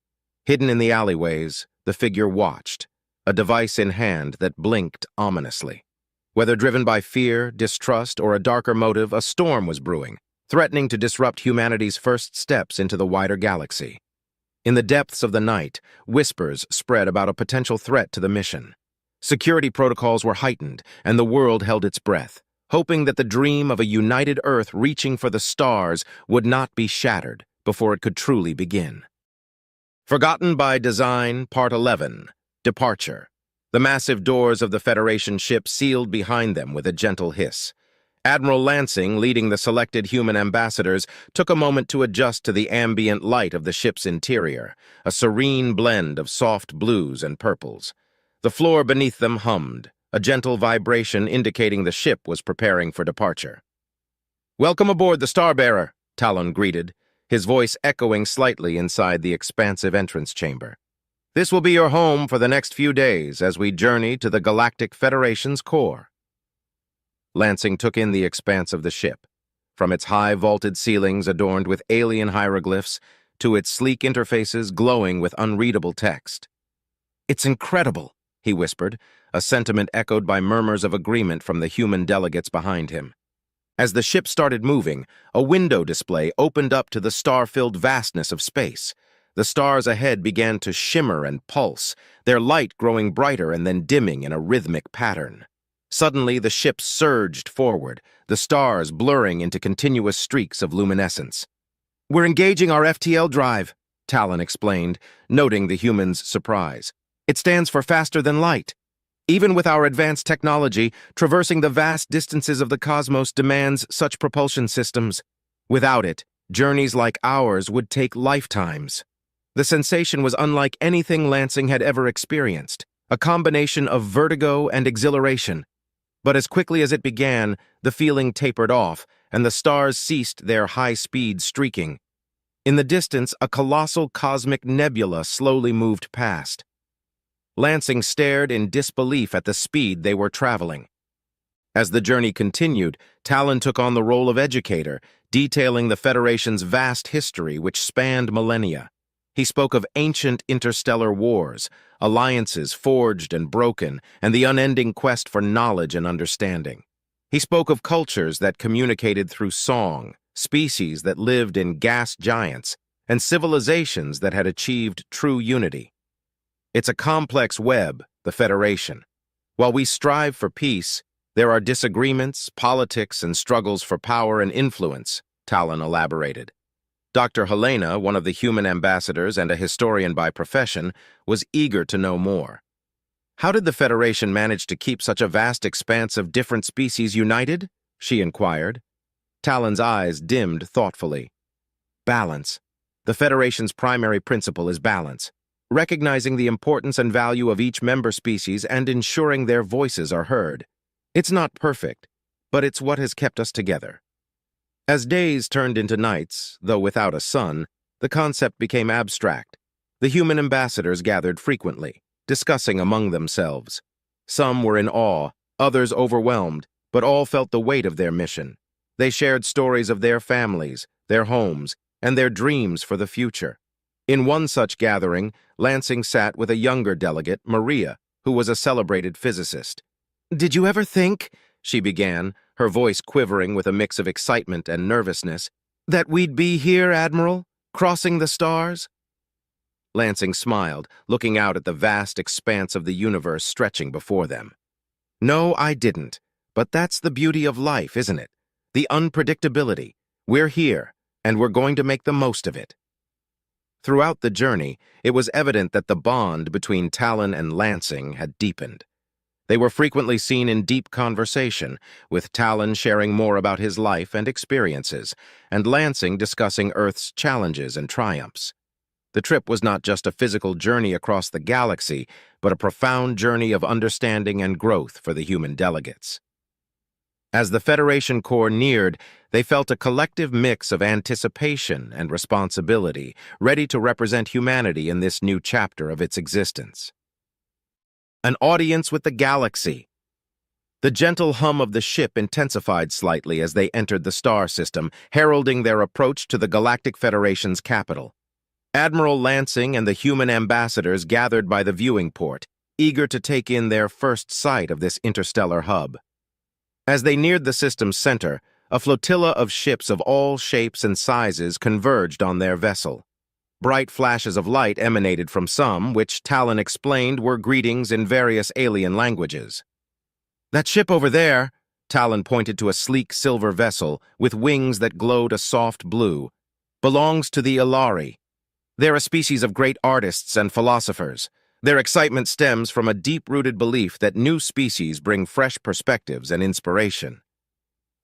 Hidden in the alleyways, the figure watched, a device in hand that blinked ominously. Whether driven by fear, distrust, or a darker motive, a storm was brewing, threatening to disrupt humanity's first steps into the wider galaxy. In the depths of the night, whispers spread about a potential threat to the mission. Security protocols were heightened, and the world held its breath, hoping that the dream of a united Earth reaching for the stars would not be shattered before it could truly begin. Forgotten by Design, Part 11, Departure. The massive doors of the Federation ship sealed behind them with a gentle hiss. Admiral Lansing, leading the selected human ambassadors, took a moment to adjust to the ambient light of the ship's interior, a serene blend of soft blues and purples. The floor beneath them hummed, a gentle vibration indicating the ship was preparing for departure. "Welcome aboard the Starbearer," Talon greeted, his voice echoing slightly inside the expansive entrance chamber. "This will be your home for the next few days as we journey to the Galactic Federation's core." Lansing took in the expanse of the ship, from its high vaulted ceilings adorned with alien hieroglyphs to its sleek interfaces glowing with unreadable text. "It's incredible," he whispered, a sentiment echoed by murmurs of agreement from the human delegates behind him. As the ship started moving, a window display opened up to the star-filled vastness of space. The stars ahead began to shimmer and pulse, their light growing brighter and then dimming in a rhythmic pattern. Suddenly, the ship surged forward, the stars blurring into continuous streaks of luminescence. "We're engaging our FTL drive," Talon explained, noting the humans' surprise. It stands for faster than light. Even with our advanced technology, traversing the vast distances of the cosmos demands such propulsion systems. Without it, journeys like ours would take lifetimes. The sensation was unlike anything Lansing had ever experienced, a combination of vertigo and exhilaration. But as quickly as it began, the feeling tapered off, and the stars ceased their high-speed streaking. In the distance, a colossal cosmic nebula slowly moved past. Lansing stared in disbelief at the speed they were traveling. As the journey continued, Talon took on the role of educator, detailing the Federation's vast history which spanned millennia. He spoke of ancient interstellar wars, alliances forged and broken, and the unending quest for knowledge and understanding. He spoke of cultures that communicated through song, species that lived in gas giants, and civilizations that had achieved true unity. It's a complex web, the Federation. While we strive for peace, there are disagreements, politics, and struggles for power and influence, Talon elaborated. Dr. Helena, one of the human ambassadors and a historian by profession, was eager to know more. How did the Federation manage to keep such a vast expanse of different species united? She inquired. Talon's eyes dimmed thoughtfully. Balance. The Federation's primary principle is balance, recognizing the importance and value of each member species and ensuring their voices are heard. It's not perfect, but it's what has kept us together. As days turned into nights, though without a sun, the concept became abstract. The human ambassadors gathered frequently, discussing among themselves. Some were in awe, others overwhelmed, but all felt the weight of their mission. They shared stories of their families, their homes, and their dreams for the future. In one such gathering, Lansing sat with a younger delegate, Maria, who was a celebrated physicist. "Did you ever think," she began, her voice quivering with a mix of excitement and nervousness, "that we'd be here, Admiral, crossing the stars?" Lansing smiled, looking out at the vast expanse of the universe stretching before them. "No, I didn't. But that's the beauty of life, isn't it? The unpredictability. We're here, and we're going to make the most of it." Throughout the journey, it was evident that the bond between Talon and Lansing had deepened. They were frequently seen in deep conversation, with Talon sharing more about his life and experiences, and Lansing discussing Earth's challenges and triumphs. The trip was not just a physical journey across the galaxy, but a profound journey of understanding and growth for the human delegates. As the Federation Corps neared, they felt a collective mix of anticipation and responsibility, ready to represent humanity in this new chapter of its existence. An audience with the galaxy. The gentle hum of the ship intensified slightly as they entered the star system, heralding their approach to the Galactic Federation's capital. Admiral Lansing and the human ambassadors gathered by the viewing port, eager to take in their first sight of this interstellar hub. As they neared the system's center, a flotilla of ships of all shapes and sizes converged on their vessel. Bright flashes of light emanated from some, which Talon explained were greetings in various alien languages. "That ship over there," Talon pointed to a sleek silver vessel with wings that glowed a soft blue, "belongs to the Ilari. They're a species of great artists and philosophers. Their excitement stems from a deep-rooted belief that new species bring fresh perspectives and inspiration."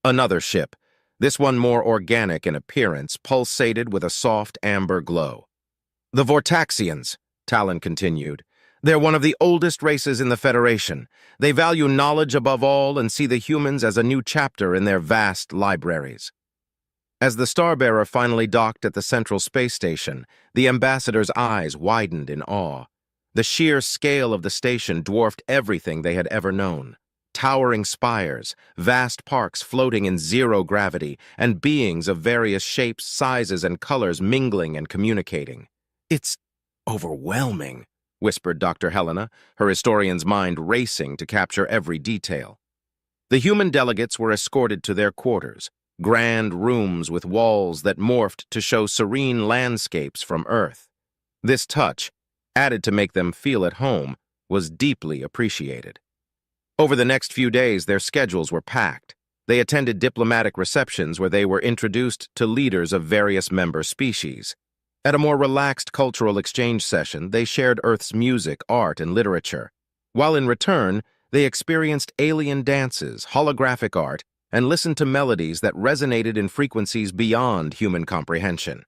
Another ship, this one more organic in appearance, pulsated with a soft amber glow. "The Vortaxians," Talon continued. "They're one of the oldest races in the Federation. They value knowledge above all and see the humans as a new chapter in their vast libraries." As the Starbearer finally docked at the Central Space Station, the ambassador's eyes widened in awe. The sheer scale of the station dwarfed everything they had ever known. Towering spires, vast parks floating in zero gravity, and beings of various shapes, sizes, and colors mingling and communicating. "It's overwhelming," whispered Dr. Helena, her historian's mind racing to capture every detail. The human delegates were escorted to their quarters, grand rooms with walls that morphed to show serene landscapes from Earth. This touch, added to make them feel at home, was deeply appreciated. Over the next few days, their schedules were packed. They attended diplomatic receptions where they were introduced to leaders of various member species. At a more relaxed cultural exchange session, they shared Earth's music, art, and literature, while in return, they experienced alien dances, holographic art, and listened to melodies that resonated in frequencies beyond human comprehension.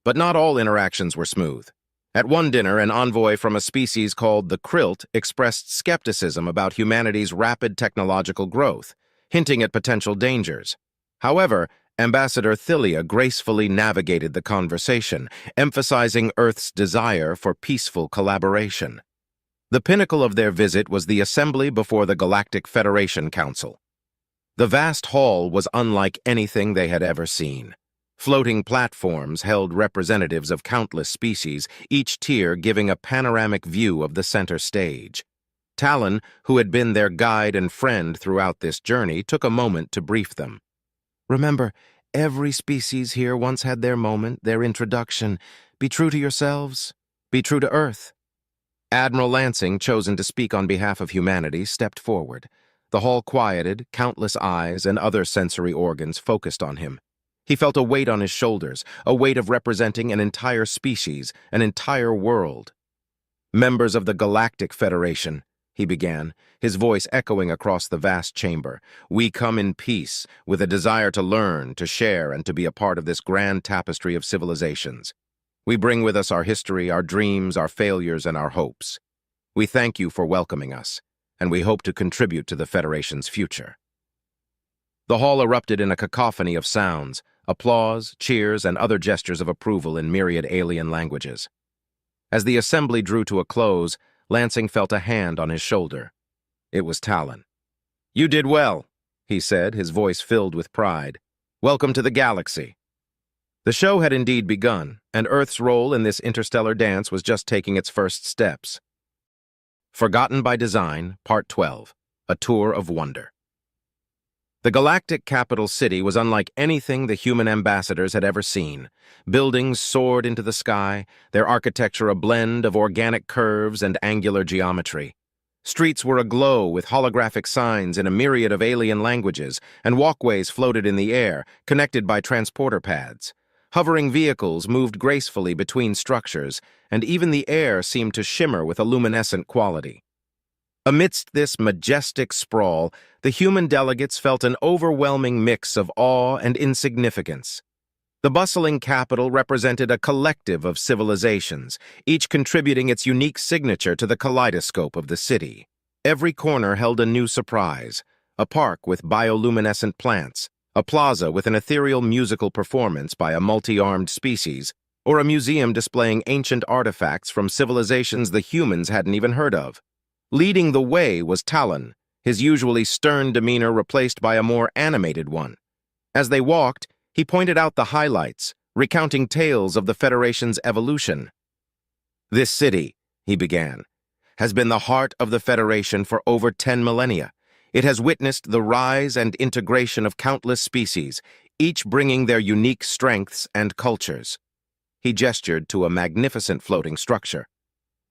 But not all interactions were smooth. At one dinner, an envoy from a species called the Krilt expressed skepticism about humanity's rapid technological growth, hinting at potential dangers. However, Ambassador Thilia gracefully navigated the conversation, emphasizing Earth's desire for peaceful collaboration. The pinnacle of their visit was the assembly before the Galactic Federation Council. The vast hall was unlike anything they had ever seen. Floating platforms held representatives of countless species, each tier giving a panoramic view of the center stage. Talon, who had been their guide and friend throughout this journey, took a moment to brief them. "Remember, every species here once had their moment, their introduction. Be true to yourselves. Be true to Earth." Admiral Lansing, chosen to speak on behalf of humanity, stepped forward. The hall quieted, countless eyes and other sensory organs focused on him. He felt a weight on his shoulders, a weight of representing an entire species, an entire world. "Members of the Galactic Federation," he began, his voice echoing across the vast chamber. "We come in peace, with a desire to learn, to share, and to be a part of this grand tapestry of civilizations. We bring with us our history, our dreams, our failures, and our hopes. We thank you for welcoming us, and we hope to contribute to the Federation's future." The hall erupted in a cacophony of sounds, applause, cheers, and other gestures of approval in myriad alien languages. As the assembly drew to a close, Lansing felt a hand on his shoulder. It was Talon. "You did well," he said, his voice filled with pride. "Welcome to the galaxy." The show had indeed begun, and Earth's role in this interstellar dance was just taking its first steps. Forgotten by Design, Part 12, A Tour of Wonder. The galactic capital city was unlike anything the human ambassadors had ever seen. Buildings soared into the sky, their architecture a blend of organic curves and angular geometry. Streets were aglow with holographic signs in a myriad of alien languages, and walkways floated in the air, connected by transporter pads. Hovering vehicles moved gracefully between structures, and even the air seemed to shimmer with a luminescent quality. Amidst this majestic sprawl, the human delegates felt an overwhelming mix of awe and insignificance. The bustling capital represented a collective of civilizations, each contributing its unique signature to the kaleidoscope of the city. Every corner held a new surprise: a park with bioluminescent plants, a plaza with an ethereal musical performance by a multi-armed species, or a museum displaying ancient artifacts from civilizations the humans hadn't even heard of. Leading the way was Talon, his usually stern demeanor replaced by a more animated one. As they walked, he pointed out the highlights, recounting tales of the Federation's evolution. "This city," he began, "has been the heart of the Federation for over 10 millennia. It has witnessed the rise and integration of countless species, each bringing their unique strengths and cultures." He gestured to a magnificent floating structure.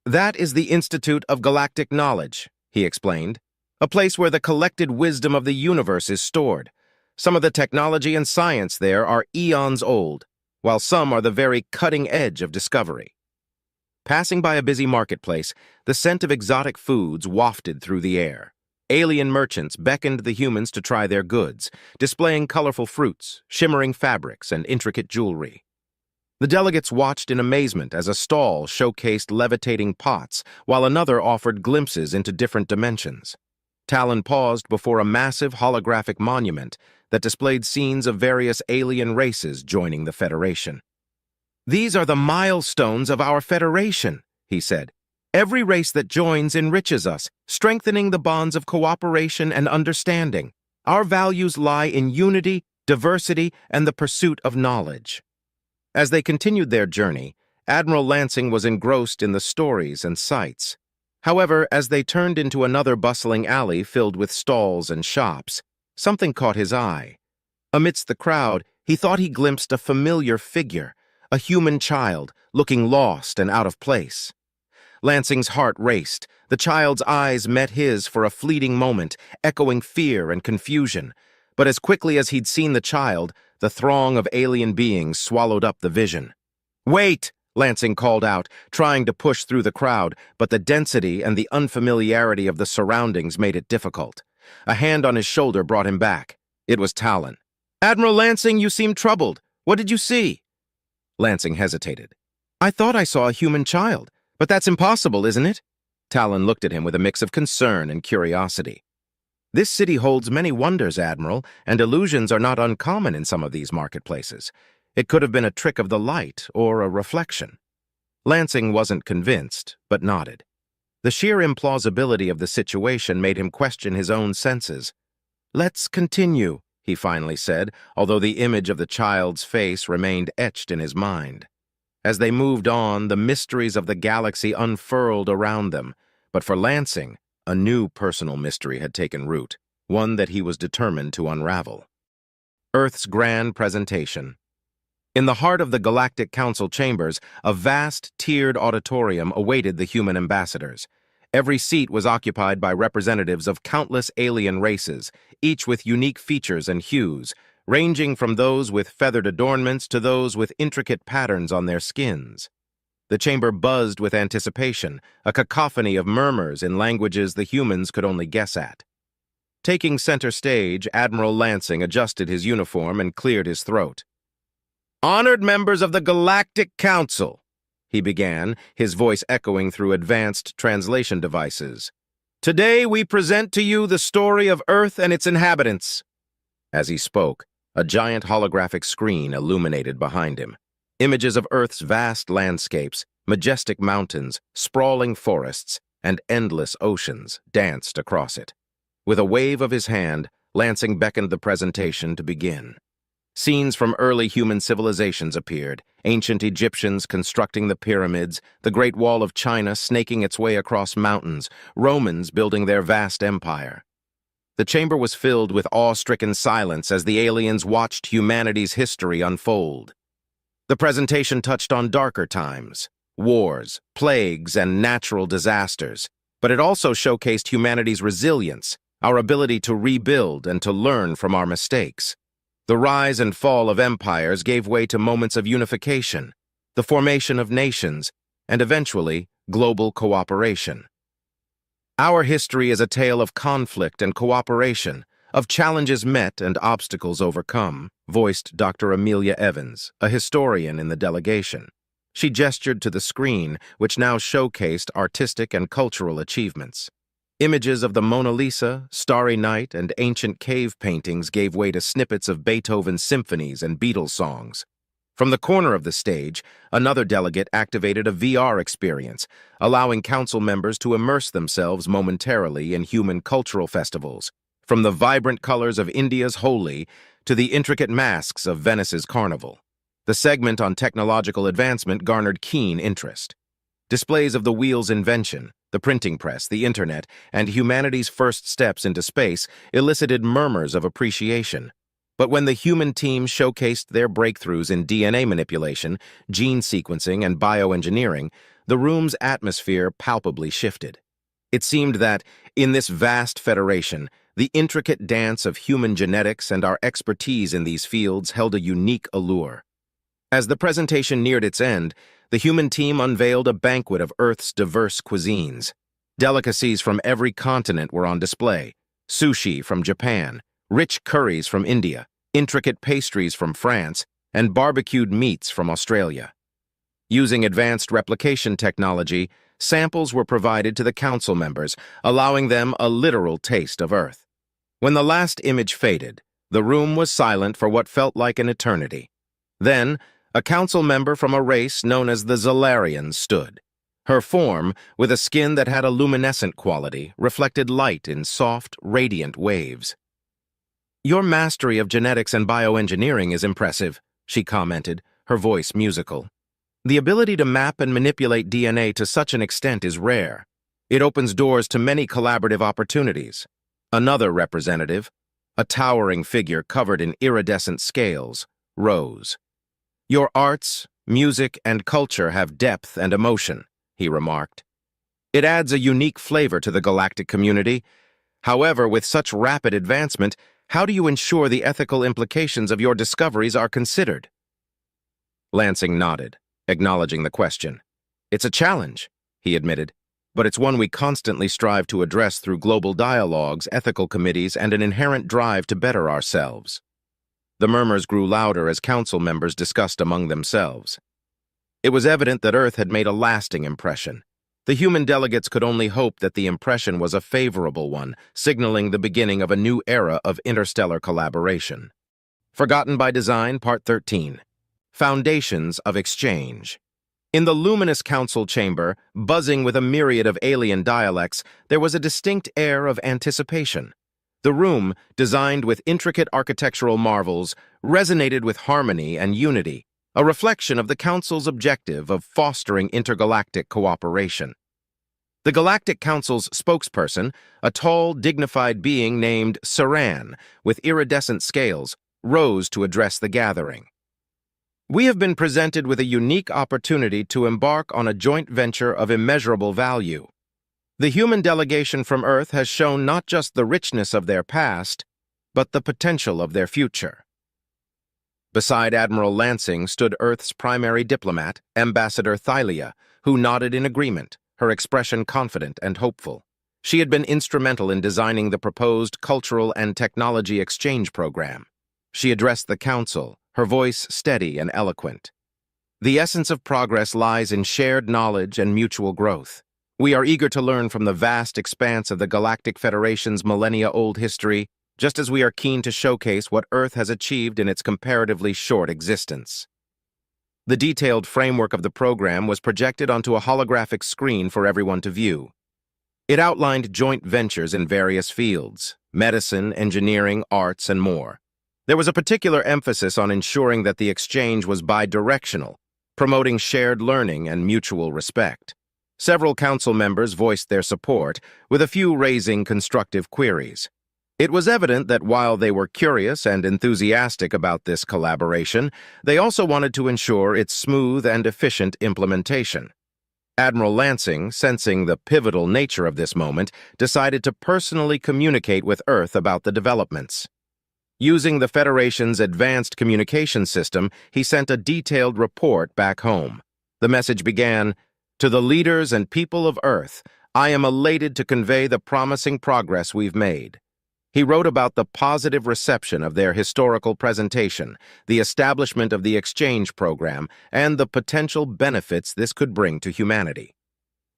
"That is the Institute of Galactic Knowledge," he explained, "a place where the collected wisdom of the universe is stored. Some of the technology and science there are eons old, while some are the very cutting edge of discovery." Passing by a busy marketplace, the scent of exotic foods wafted through the air. Alien merchants beckoned the humans to try their goods, displaying colorful fruits, shimmering fabrics, and intricate jewelry. The delegates watched in amazement as a stall showcased levitating pots, while another offered glimpses into different dimensions. Talon paused before a massive holographic monument that displayed scenes of various alien races joining the Federation. "These are the milestones of our Federation," he said. "Every race that joins enriches us, strengthening the bonds of cooperation and understanding. Our values lie in unity, diversity, and the pursuit of knowledge." As they continued their journey, Admiral Lansing was engrossed in the stories and sights. However, as they turned into another bustling alley filled with stalls and shops, something caught his eye. Amidst the crowd, he thought he glimpsed a familiar figure, a human child, looking lost and out of place. Lansing's heart raced. The child's eyes met his for a fleeting moment, echoing fear and confusion. But as quickly as he'd seen the child, the throng of alien beings swallowed up the vision. "Wait!" Lansing called out, trying to push through the crowd, but the density and the unfamiliarity of the surroundings made it difficult. A hand on his shoulder brought him back. It was Talon. "Admiral Lansing, you seem troubled. What did you see?" Lansing hesitated. "I thought I saw a human child, but that's impossible, isn't it?" Talon looked at him with a mix of concern and curiosity. "This city holds many wonders, Admiral, and illusions are not uncommon in some of these marketplaces. It could have been a trick of the light or a reflection." Lansing wasn't convinced, but nodded. The sheer implausibility of the situation made him question his own senses. "Let's continue," he finally said, although the image of the child's face remained etched in his mind. As they moved on, the mysteries of the galaxy unfurled around them, but for Lansing, a new personal mystery had taken root, one that he was determined to unravel. Earth's Grand Presentation. In the heart of the Galactic Council chambers, a vast, tiered auditorium awaited the human ambassadors. Every seat was occupied by representatives of countless alien races, each with unique features and hues, ranging from those with feathered adornments to those with intricate patterns on their skins. The chamber buzzed with anticipation, a cacophony of murmurs in languages the humans could only guess at. Taking center stage, Admiral Lansing adjusted his uniform and cleared his throat. "Honored members of the Galactic Council," he began, his voice echoing through advanced translation devices. "Today we present to you the story of Earth and its inhabitants." As he spoke, a giant holographic screen illuminated behind him. Images of Earth's vast landscapes, majestic mountains, sprawling forests, and endless oceans danced across it. With a wave of his hand, Lansing beckoned the presentation to begin. Scenes from early human civilizations appeared, ancient Egyptians constructing the pyramids, the Great Wall of China snaking its way across mountains, Romans building their vast empire. The chamber was filled with awe-stricken silence as the aliens watched humanity's history unfold. The presentation touched on darker times, wars, plagues, and natural disasters, but it also showcased humanity's resilience, our ability to rebuild and to learn from our mistakes. The rise and fall of empires gave way to moments of unification, the formation of nations, and eventually, global cooperation. Our history is a tale of conflict and cooperation, of challenges met and obstacles overcome, voiced Dr. Amelia Evans, a historian in the delegation. She gestured to the screen, which now showcased artistic and cultural achievements. Images of the Mona Lisa, Starry Night, and ancient cave paintings gave way to snippets of Beethoven's symphonies and Beatles songs. From the corner of the stage, another delegate activated a VR experience, allowing council members to immerse themselves momentarily in human cultural festivals, from the vibrant colors of India's Holi to the intricate masks of Venice's Carnival. The segment on technological advancement garnered keen interest. Displays of the wheel's invention, the printing press, the internet, and humanity's first steps into space elicited murmurs of appreciation. But when the human team showcased their breakthroughs in DNA manipulation, gene sequencing, and bioengineering, the room's atmosphere palpably shifted. It seemed that, in this vast federation, the intricate dance of human genetics and our expertise in these fields held a unique allure. As the presentation neared its end, the human team unveiled a banquet of Earth's diverse cuisines. Delicacies from every continent were on display: sushi from Japan, rich curries from India, intricate pastries from France, and barbecued meats from Australia. Using advanced replication technology, samples were provided to the council members, allowing them a literal taste of Earth. When the last image faded, the room was silent for what felt like an eternity. Then, a council member from a race known as the Zalarians stood. Her form, with a skin that had a luminescent quality, reflected light in soft, radiant waves. "Your mastery of genetics and bioengineering is impressive," she commented, her voice musical. "The ability to map and manipulate DNA to such an extent is rare. It opens doors to many collaborative opportunities." Another representative, a towering figure covered in iridescent scales, rose. "Your arts, music, and culture have depth and emotion," he remarked. "It adds a unique flavor to the galactic community. However, with such rapid advancement, how do you ensure the ethical implications of your discoveries are considered?" Lansing nodded. acknowledging the question. "It's a challenge," he admitted, "but it's one we constantly strive to address through global dialogues, ethical committees, and an inherent drive to better ourselves." The murmurs grew louder as council members discussed among themselves. It was evident that Earth had made a lasting impression. The human delegates could only hope that the impression was a favorable one, signaling the beginning of a new era of interstellar collaboration. Forgotten by Design, Part 13. Foundations of Exchange. In the luminous council chamber, buzzing with a myriad of alien dialects, there was a distinct air of anticipation. The room, designed with intricate architectural marvels, resonated with harmony and unity, a reflection of the Council's objective of fostering intergalactic cooperation. The Galactic Council's spokesperson, a tall, dignified being named Saran, with iridescent scales, rose to address the gathering. "We have been presented with a unique opportunity to embark on a joint venture of immeasurable value. The human delegation from Earth has shown not just the richness of their past, but the potential of their future." Beside Admiral Lansing stood Earth's primary diplomat, Ambassador Thylia, who nodded in agreement, her expression confident and hopeful. She had been instrumental in designing the proposed cultural and technology exchange program. She addressed the Council, her voice steady and eloquent. "The essence of progress lies in shared knowledge and mutual growth. We are eager to learn from the vast expanse of the Galactic Federation's millennia-old history, just as we are keen to showcase what Earth has achieved in its comparatively short existence." The detailed framework of the program was projected onto a holographic screen for everyone to view. It outlined joint ventures in various fields: medicine, engineering, arts, and more. There was a particular emphasis on ensuring that the exchange was bidirectional, promoting shared learning and mutual respect. Several council members voiced their support, with a few raising constructive queries. It was evident that while they were curious and enthusiastic about this collaboration, they also wanted to ensure its smooth and efficient implementation. Admiral Lansing, sensing the pivotal nature of this moment, decided to personally communicate with Earth about the developments. Using the Federation's advanced communication system, he sent a detailed report back home. The message began, "To the leaders and people of Earth, I am elated to convey the promising progress we've made." He wrote about the positive reception of their historical presentation, the establishment of the exchange program, and the potential benefits this could bring to humanity.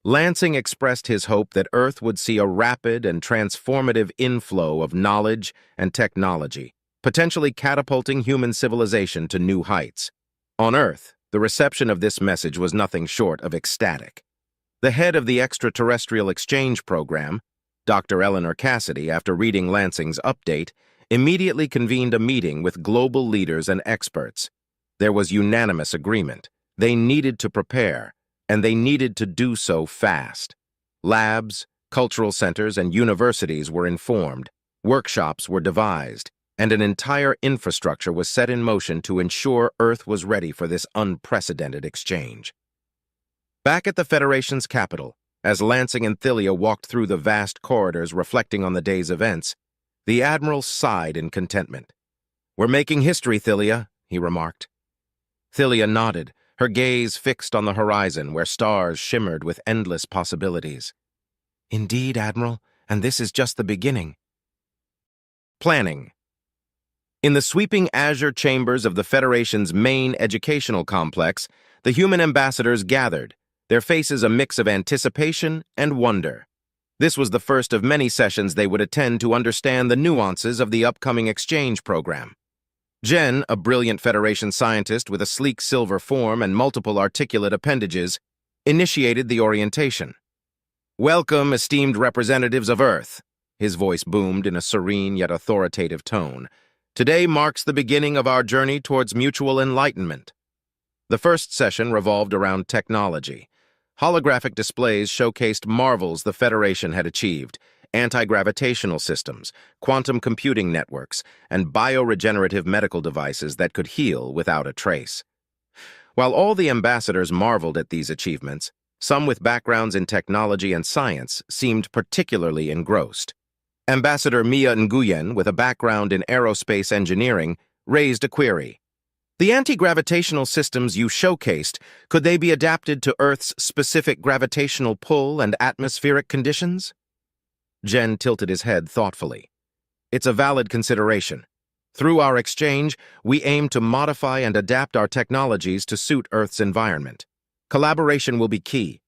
Lansing expressed his hope that Earth would see a rapid and transformative inflow of knowledge and technology, potentially catapulting human civilization to new heights. On Earth, the reception of this message was nothing short of ecstatic. The head of the extraterrestrial exchange program, Dr. Eleanor Cassidy, after reading Lansing's update, immediately convened a meeting with global leaders and experts. There was unanimous agreement. They needed to prepare, and they needed to do so fast. Labs, cultural centers, and universities were informed, workshops were devised, and an entire infrastructure was set in motion to ensure Earth was ready for this unprecedented exchange. Back at the Federation's capital, as Lansing and Thylia walked through the vast corridors reflecting on the day's events, the Admiral sighed in contentment. "We're making history, Thylia," he remarked. Thylia nodded, her gaze fixed on the horizon where stars shimmered with endless possibilities. "Indeed, Admiral, and this is just the beginning." Planning. In the sweeping azure chambers of the Federation's main educational complex, the human ambassadors gathered, their faces a mix of anticipation and wonder. This was the first of many sessions they would attend to understand the nuances of the upcoming exchange program. Jen, a brilliant Federation scientist with a sleek silver form and multiple articulate appendages, initiated the orientation. "Welcome, esteemed representatives of Earth," his voice boomed in a serene yet authoritative tone. "Today marks the beginning of our journey towards mutual enlightenment." The first session revolved around technology. Holographic displays showcased marvels the Federation had achieved: anti-gravitational systems, quantum computing networks, and bioregenerative medical devices that could heal without a trace. While all the ambassadors marveled at these achievements, some with backgrounds in technology and science seemed particularly engrossed. Ambassador Mia Nguyen, with a background in aerospace engineering, raised a query. The anti-gravitational systems you showcased, could they be adapted to Earth's specific gravitational pull and atmospheric conditions? Jen tilted his head thoughtfully. It's a valid consideration. Through our exchange, we aim to modify and adapt our technologies to suit Earth's environment. Collaboration will be key.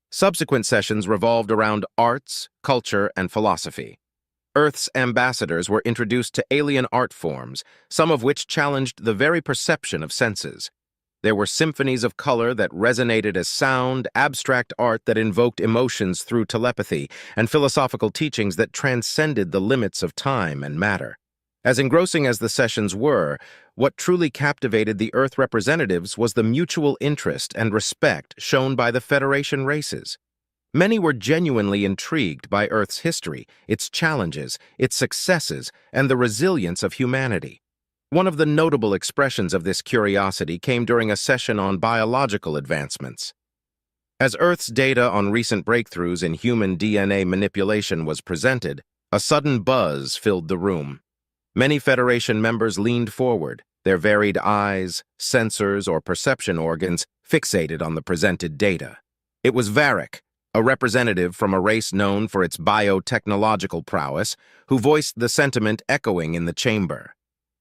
Subsequent sessions revolved around arts, culture, and philosophy. Earth's ambassadors were introduced to alien art forms, some of which challenged the very perception of senses. There were symphonies of color that resonated as sound, abstract art that invoked emotions through telepathy, and philosophical teachings that transcended the limits of time and matter. As engrossing as the sessions were, what truly captivated the Earth representatives was the mutual interest and respect shown by the Federation races. Many were genuinely intrigued by Earth's history, its challenges, its successes, and the resilience of humanity. One of the notable expressions of this curiosity came during a session on biological advancements. As Earth's data on recent breakthroughs in human DNA manipulation was presented, a sudden buzz filled the room. Many Federation members leaned forward, their varied eyes, sensors, or perception organs fixated on the presented data. It was Varric, a representative from a race known for its biotechnological prowess, who voiced the sentiment echoing in the chamber.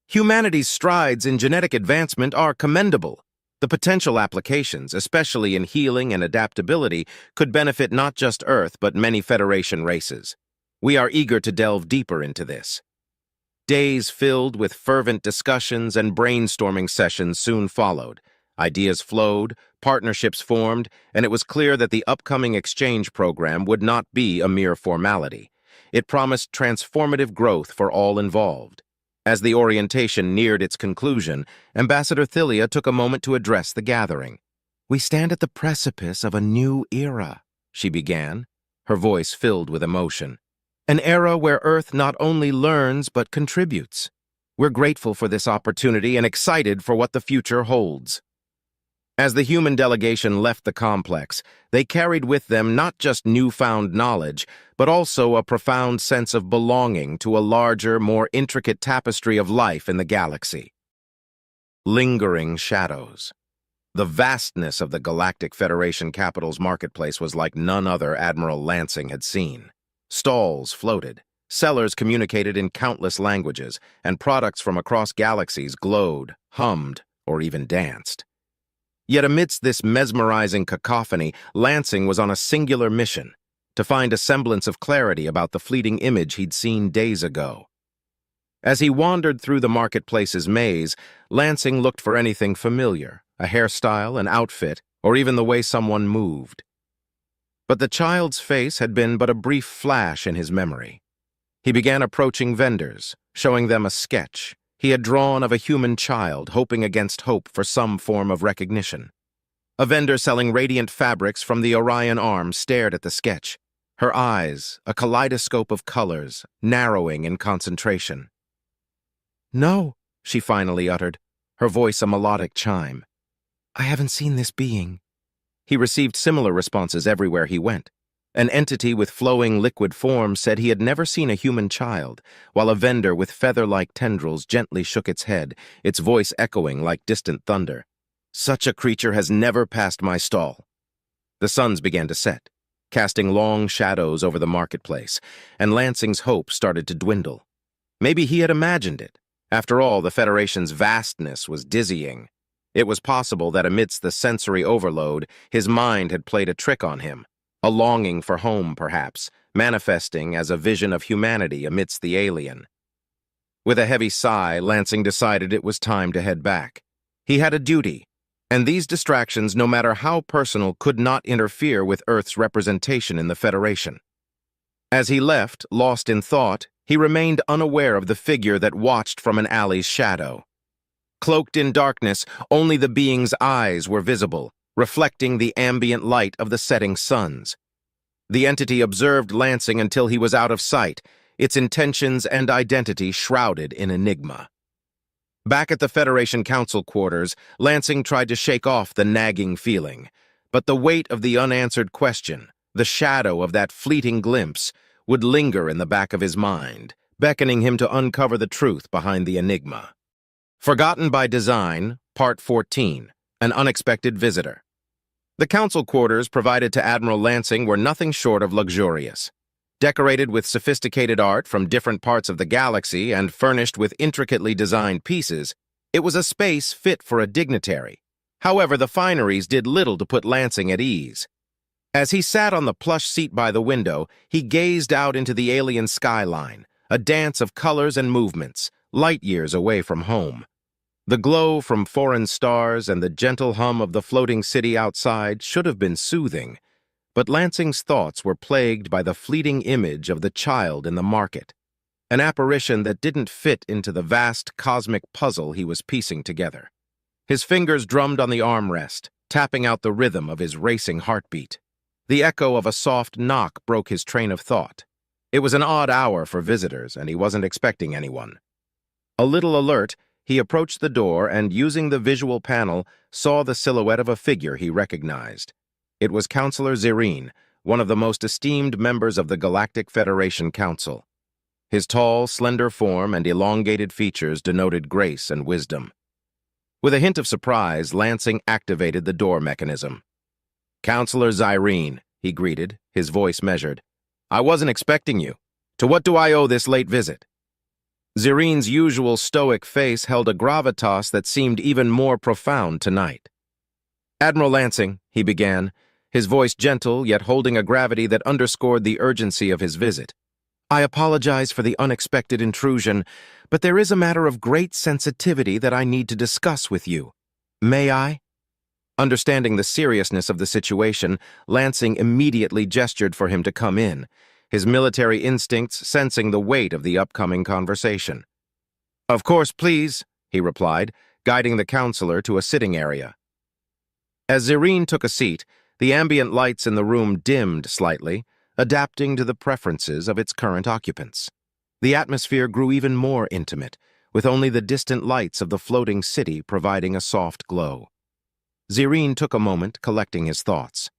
Humanity's strides in genetic advancement are commendable. The potential applications, especially in healing and adaptability, could benefit not just Earth but many Federation races. We are eager to delve deeper into this. Days filled with fervent discussions and brainstorming sessions soon followed. Ideas flowed, partnerships formed, and it was clear that the upcoming exchange program would not be a mere formality. It promised transformative growth for all involved. As the orientation neared its conclusion, Ambassador Thylia took a moment to address the gathering. "We stand at the precipice of a new era," she began, her voice filled with emotion. "An era where Earth not only learns but contributes. We're grateful for this opportunity and excited for what the future holds." As the human delegation left the complex, they carried with them not just newfound knowledge, but also a profound sense of belonging to a larger, more intricate tapestry of life in the galaxy. Lingering shadows. The vastness of the Galactic Federation capital's marketplace was like none other Admiral Lansing had seen. Stalls floated, sellers communicated in countless languages, and products from across galaxies glowed, hummed, or even danced. Yet amidst this mesmerizing cacophony, Lansing was on a singular mission, to find a semblance of clarity about the fleeting image he'd seen days ago. As he wandered through the marketplace's maze, Lansing looked for anything familiar, a hairstyle, an outfit, or even the way someone moved. But the child's face had been but a brief flash in his memory. He began approaching vendors, showing them a sketch he had drawn of a human child hoping against hope for some form of recognition. A vendor selling radiant fabrics from the Orion arm stared at the sketch, her eyes, a kaleidoscope of colors, narrowing in concentration. "No," she finally uttered, her voice a melodic chime. "I haven't seen this being." He received similar responses everywhere he went. An entity with flowing liquid form said he had never seen a human child, while a vendor with feather-like tendrils gently shook its head, its voice echoing like distant thunder. "Such a creature has never passed my stall." The suns began to set, casting long shadows over the marketplace, and Lansing's hope started to dwindle. Maybe he had imagined it. After all, the Federation's vastness was dizzying. It was possible that amidst the sensory overload, his mind had played a trick on him. A longing for home, perhaps, manifesting as a vision of humanity amidst the alien. With a heavy sigh, Lansing decided it was time to head back. He had a duty, and these distractions, no matter how personal, could not interfere with Earth's representation in the Federation. As he left, lost in thought, he remained unaware of the figure that watched from an alley's shadow. Cloaked in darkness, only the being's eyes were visible, reflecting the ambient light of the setting suns. The entity observed Lansing until he was out of sight, its intentions and identity shrouded in enigma. Back at the Federation Council quarters, Lansing tried to shake off the nagging feeling, but the weight of the unanswered question, the shadow of that fleeting glimpse, would linger in the back of his mind, beckoning him to uncover the truth behind the enigma. Forgotten by Design, Part 14, An Unexpected Visitor. The council quarters provided to Admiral Lansing were nothing short of luxurious. Decorated with sophisticated art from different parts of the galaxy and furnished with intricately designed pieces, it was a space fit for a dignitary. However, the fineries did little to put Lansing at ease. As he sat on the plush seat by the window, he gazed out into the alien skyline, a dance of colors and movements, light years away from home. The glow from foreign stars and the gentle hum of the floating city outside should have been soothing, but Lansing's thoughts were plagued by the fleeting image of the child in the market, an apparition that didn't fit into the vast cosmic puzzle he was piecing together. His fingers drummed on the armrest, tapping out the rhythm of his racing heartbeat. The echo of a soft knock broke his train of thought. It was an odd hour for visitors, and he wasn't expecting anyone. A little alert, he approached the door and, using the visual panel, saw the silhouette of a figure he recognized. It was Counselor Zerine, one of the most esteemed members of the Galactic Federation Council. His tall, slender form and elongated features denoted grace and wisdom. With a hint of surprise, Lansing activated the door mechanism. "Counselor Zerine," he greeted, his voice measured. "I wasn't expecting you. To what do I owe this late visit?" Zerine's usual stoic face held a gravitas that seemed even more profound tonight. "Admiral Lansing," he began, his voice gentle yet holding a gravity that underscored the urgency of his visit. "I apologize for the unexpected intrusion, but there is a matter of great sensitivity that I need to discuss with you. May I?" Understanding the seriousness of the situation, Lansing immediately gestured for him to come in, his military instincts sensing the weight of the upcoming conversation. "Of course, please," he replied, guiding the counselor to a sitting area. As Zerine took a seat, the ambient lights in the room dimmed slightly, adapting to the preferences of its current occupants. The atmosphere grew even more intimate, with only the distant lights of the floating city providing a soft glow. Zerine took a moment, collecting his thoughts.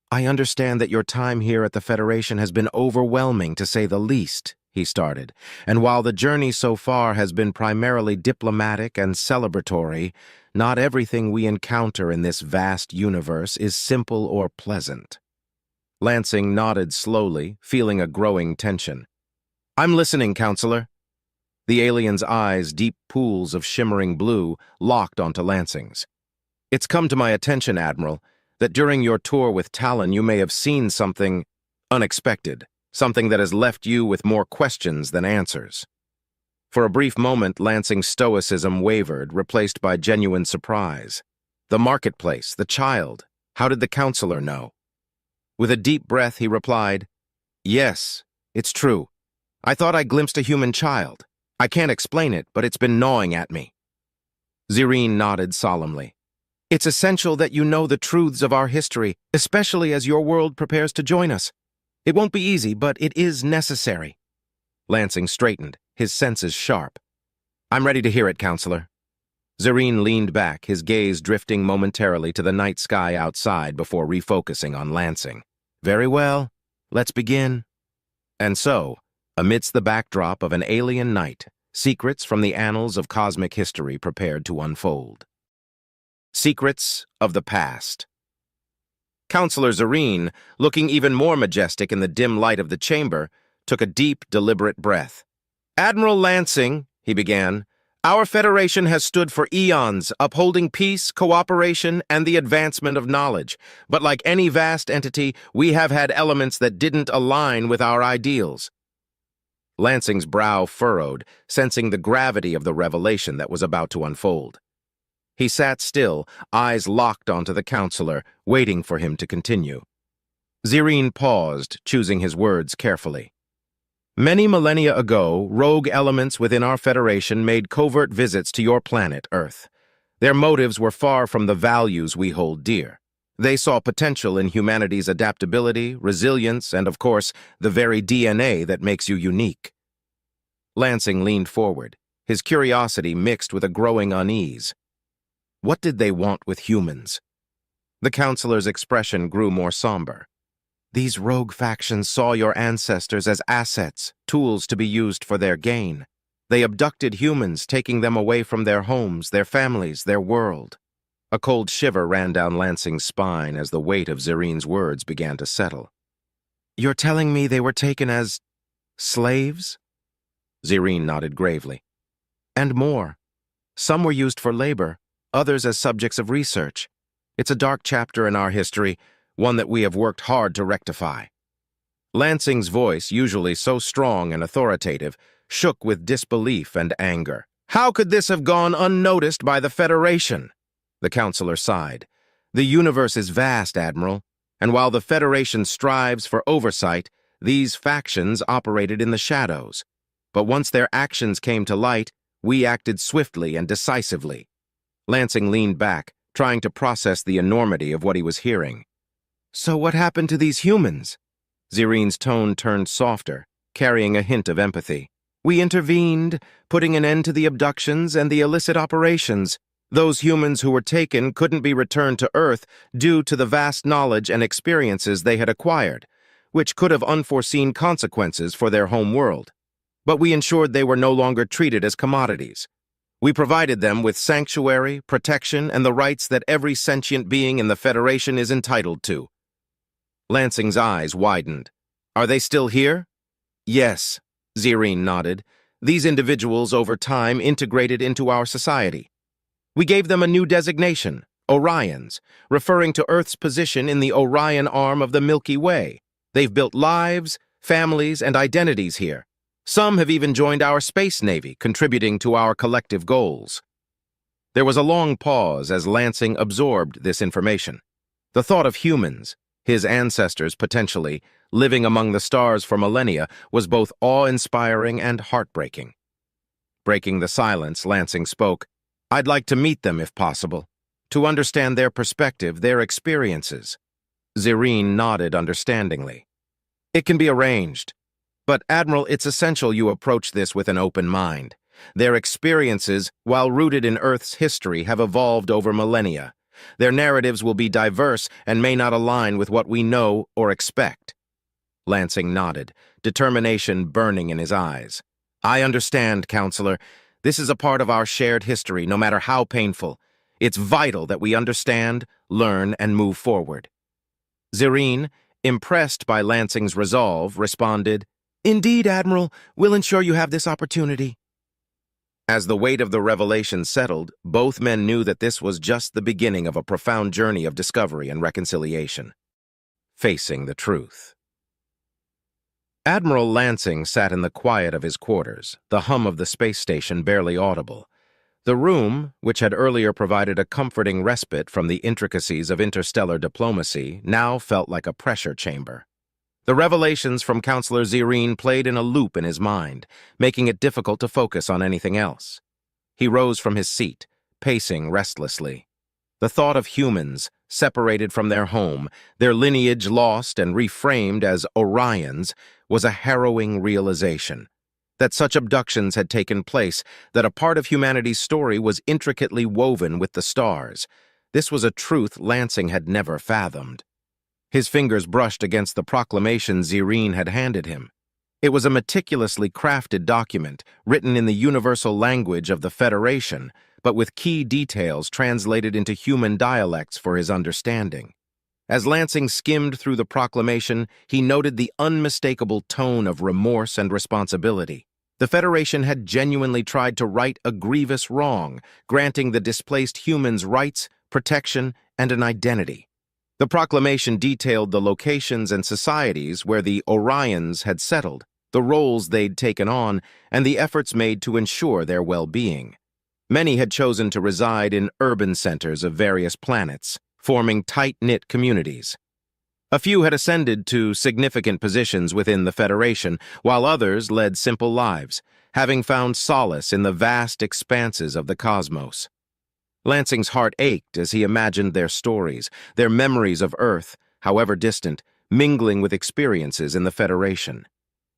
"I understand that your time here at the Federation has been overwhelming, to say the least," he started, "and while the journey so far has been primarily diplomatic and celebratory, not everything we encounter in this vast universe is simple or pleasant." Lansing nodded slowly, feeling a growing tension. "I'm listening, Counselor." The alien's eyes, deep pools of shimmering blue, locked onto Lansing's. "It's come to my attention, Admiral, that during your tour with Talon you may have seen something unexpected, something that has left you with more questions than answers." For a brief moment, Lansing's stoicism wavered, replaced by genuine surprise. The marketplace, the child, how did the counselor know? With a deep breath, he replied, "Yes, it's true. I thought I glimpsed a human child. I can't explain it, but it's been gnawing at me." Zerine nodded solemnly. "It's essential that you know the truths of our history, especially as your world prepares to join us. It won't be easy, but it is necessary." Lansing straightened, his senses sharp. "I'm ready to hear it, Counselor." Zerine leaned back, his gaze drifting momentarily to the night sky outside before refocusing on Lansing. "Very well, let's begin." And so, amidst the backdrop of an alien night, secrets from the annals of cosmic history prepared to unfold. Secrets of the Past. Counselor Zerine, looking even more majestic in the dim light of the chamber, took a deep, deliberate breath. "Admiral Lansing," he began, "our Federation has stood for eons, upholding peace, cooperation, and the advancement of knowledge. But like any vast entity, we have had elements that didn't align with our ideals." Lansing's brow furrowed, sensing the gravity of the revelation that was about to unfold. He sat still, eyes locked onto the counselor, waiting for him to continue. Zerine paused, choosing his words carefully. "Many millennia ago, rogue elements within our Federation made covert visits to your planet, Earth. Their motives were far from the values we hold dear. They saw potential in humanity's adaptability, resilience, and, of course, the very DNA that makes you unique." Lansing leaned forward, his curiosity mixed with a growing unease. What did they want with humans? The counselor's expression grew more somber. "These rogue factions saw your ancestors as assets, tools to be used for their gain. They abducted humans, taking them away from their homes, their families, their world. A cold shiver ran down Lansing's spine as the weight of Zerine's words began to settle. "You're telling me they were taken as slaves?" Zerine nodded gravely. "And more. Some were used for labor, others as subjects of research. It's a dark chapter in our history, one that we have worked hard to rectify." Lansing's voice, usually so strong and authoritative, shook with disbelief and anger. "How could this have gone unnoticed by the Federation?" The counselor sighed. "The universe is vast, Admiral, and while the Federation strives for oversight, these factions operated in the shadows. But once their actions came to light, we acted swiftly and decisively." Lansing leaned back, trying to process the enormity of what he was hearing. "So what happened to these humans?" Zerine's tone turned softer, carrying a hint of empathy. "We intervened, putting an end to the abductions and the illicit operations. Those humans who were taken couldn't be returned to Earth due to the vast knowledge and experiences they had acquired, which could have unforeseen consequences for their home world. But we ensured they were no longer treated as commodities. We provided them with sanctuary, protection, and the rights that every sentient being in the Federation is entitled to." Lansing's eyes widened. "Are they still here?" "Yes," Zerine nodded. "These individuals over time integrated into our society. We gave them a new designation, Orions, referring to Earth's position in the Orion arm of the Milky Way. They've built lives, families, and identities here. Some have even joined our space navy, contributing to our collective goals." There was a long pause as Lansing absorbed this information. The thought of humans, his ancestors potentially, living among the stars for millennia, was both awe-inspiring and heartbreaking. Breaking the silence, Lansing spoke. "I'd like to meet them if possible, to understand their perspective, their experiences." Zerine nodded understandingly. "It can be arranged. But, Admiral, it's essential you approach this with an open mind. Their experiences, while rooted in Earth's history, have evolved over millennia. Their narratives will be diverse and may not align with what we know or expect." Lansing nodded, determination burning in his eyes. "I understand, Counselor. This is a part of our shared history, no matter how painful. It's vital that we understand, learn, and move forward." Zerine, impressed by Lansing's resolve, responded, "Indeed, Admiral, we'll ensure you have this opportunity." As the weight of the revelation settled, both men knew that this was just the beginning of a profound journey of discovery and reconciliation. Facing the truth. Admiral Lansing sat in the quiet of his quarters, the hum of the space station barely audible. The room, which had earlier provided a comforting respite from the intricacies of interstellar diplomacy, now felt like a pressure chamber. The revelations from Counselor Zerine played in a loop in his mind, making it difficult to focus on anything else. He rose from his seat, pacing restlessly. The thought of humans, separated from their home, their lineage lost and reframed as Orions, was a harrowing realization. That such abductions had taken place, that a part of humanity's story was intricately woven with the stars. This was a truth Lansing had never fathomed. His fingers brushed against the proclamation Zerine had handed him. It was a meticulously crafted document, written in the universal language of the Federation, but with key details translated into human dialects for his understanding. As Lansing skimmed through the proclamation, he noted the unmistakable tone of remorse and responsibility. The Federation had genuinely tried to right a grievous wrong, granting the displaced humans rights, protection, and an identity. The proclamation detailed the locations and societies where the Orions had settled, the roles they'd taken on, and the efforts made to ensure their well-being. Many had chosen to reside in urban centers of various planets, forming tight-knit communities. A few had ascended to significant positions within the Federation, while others led simple lives, having found solace in the vast expanses of the cosmos. Lansing's heart ached as he imagined their stories, their memories of Earth, however distant, mingling with experiences in the Federation.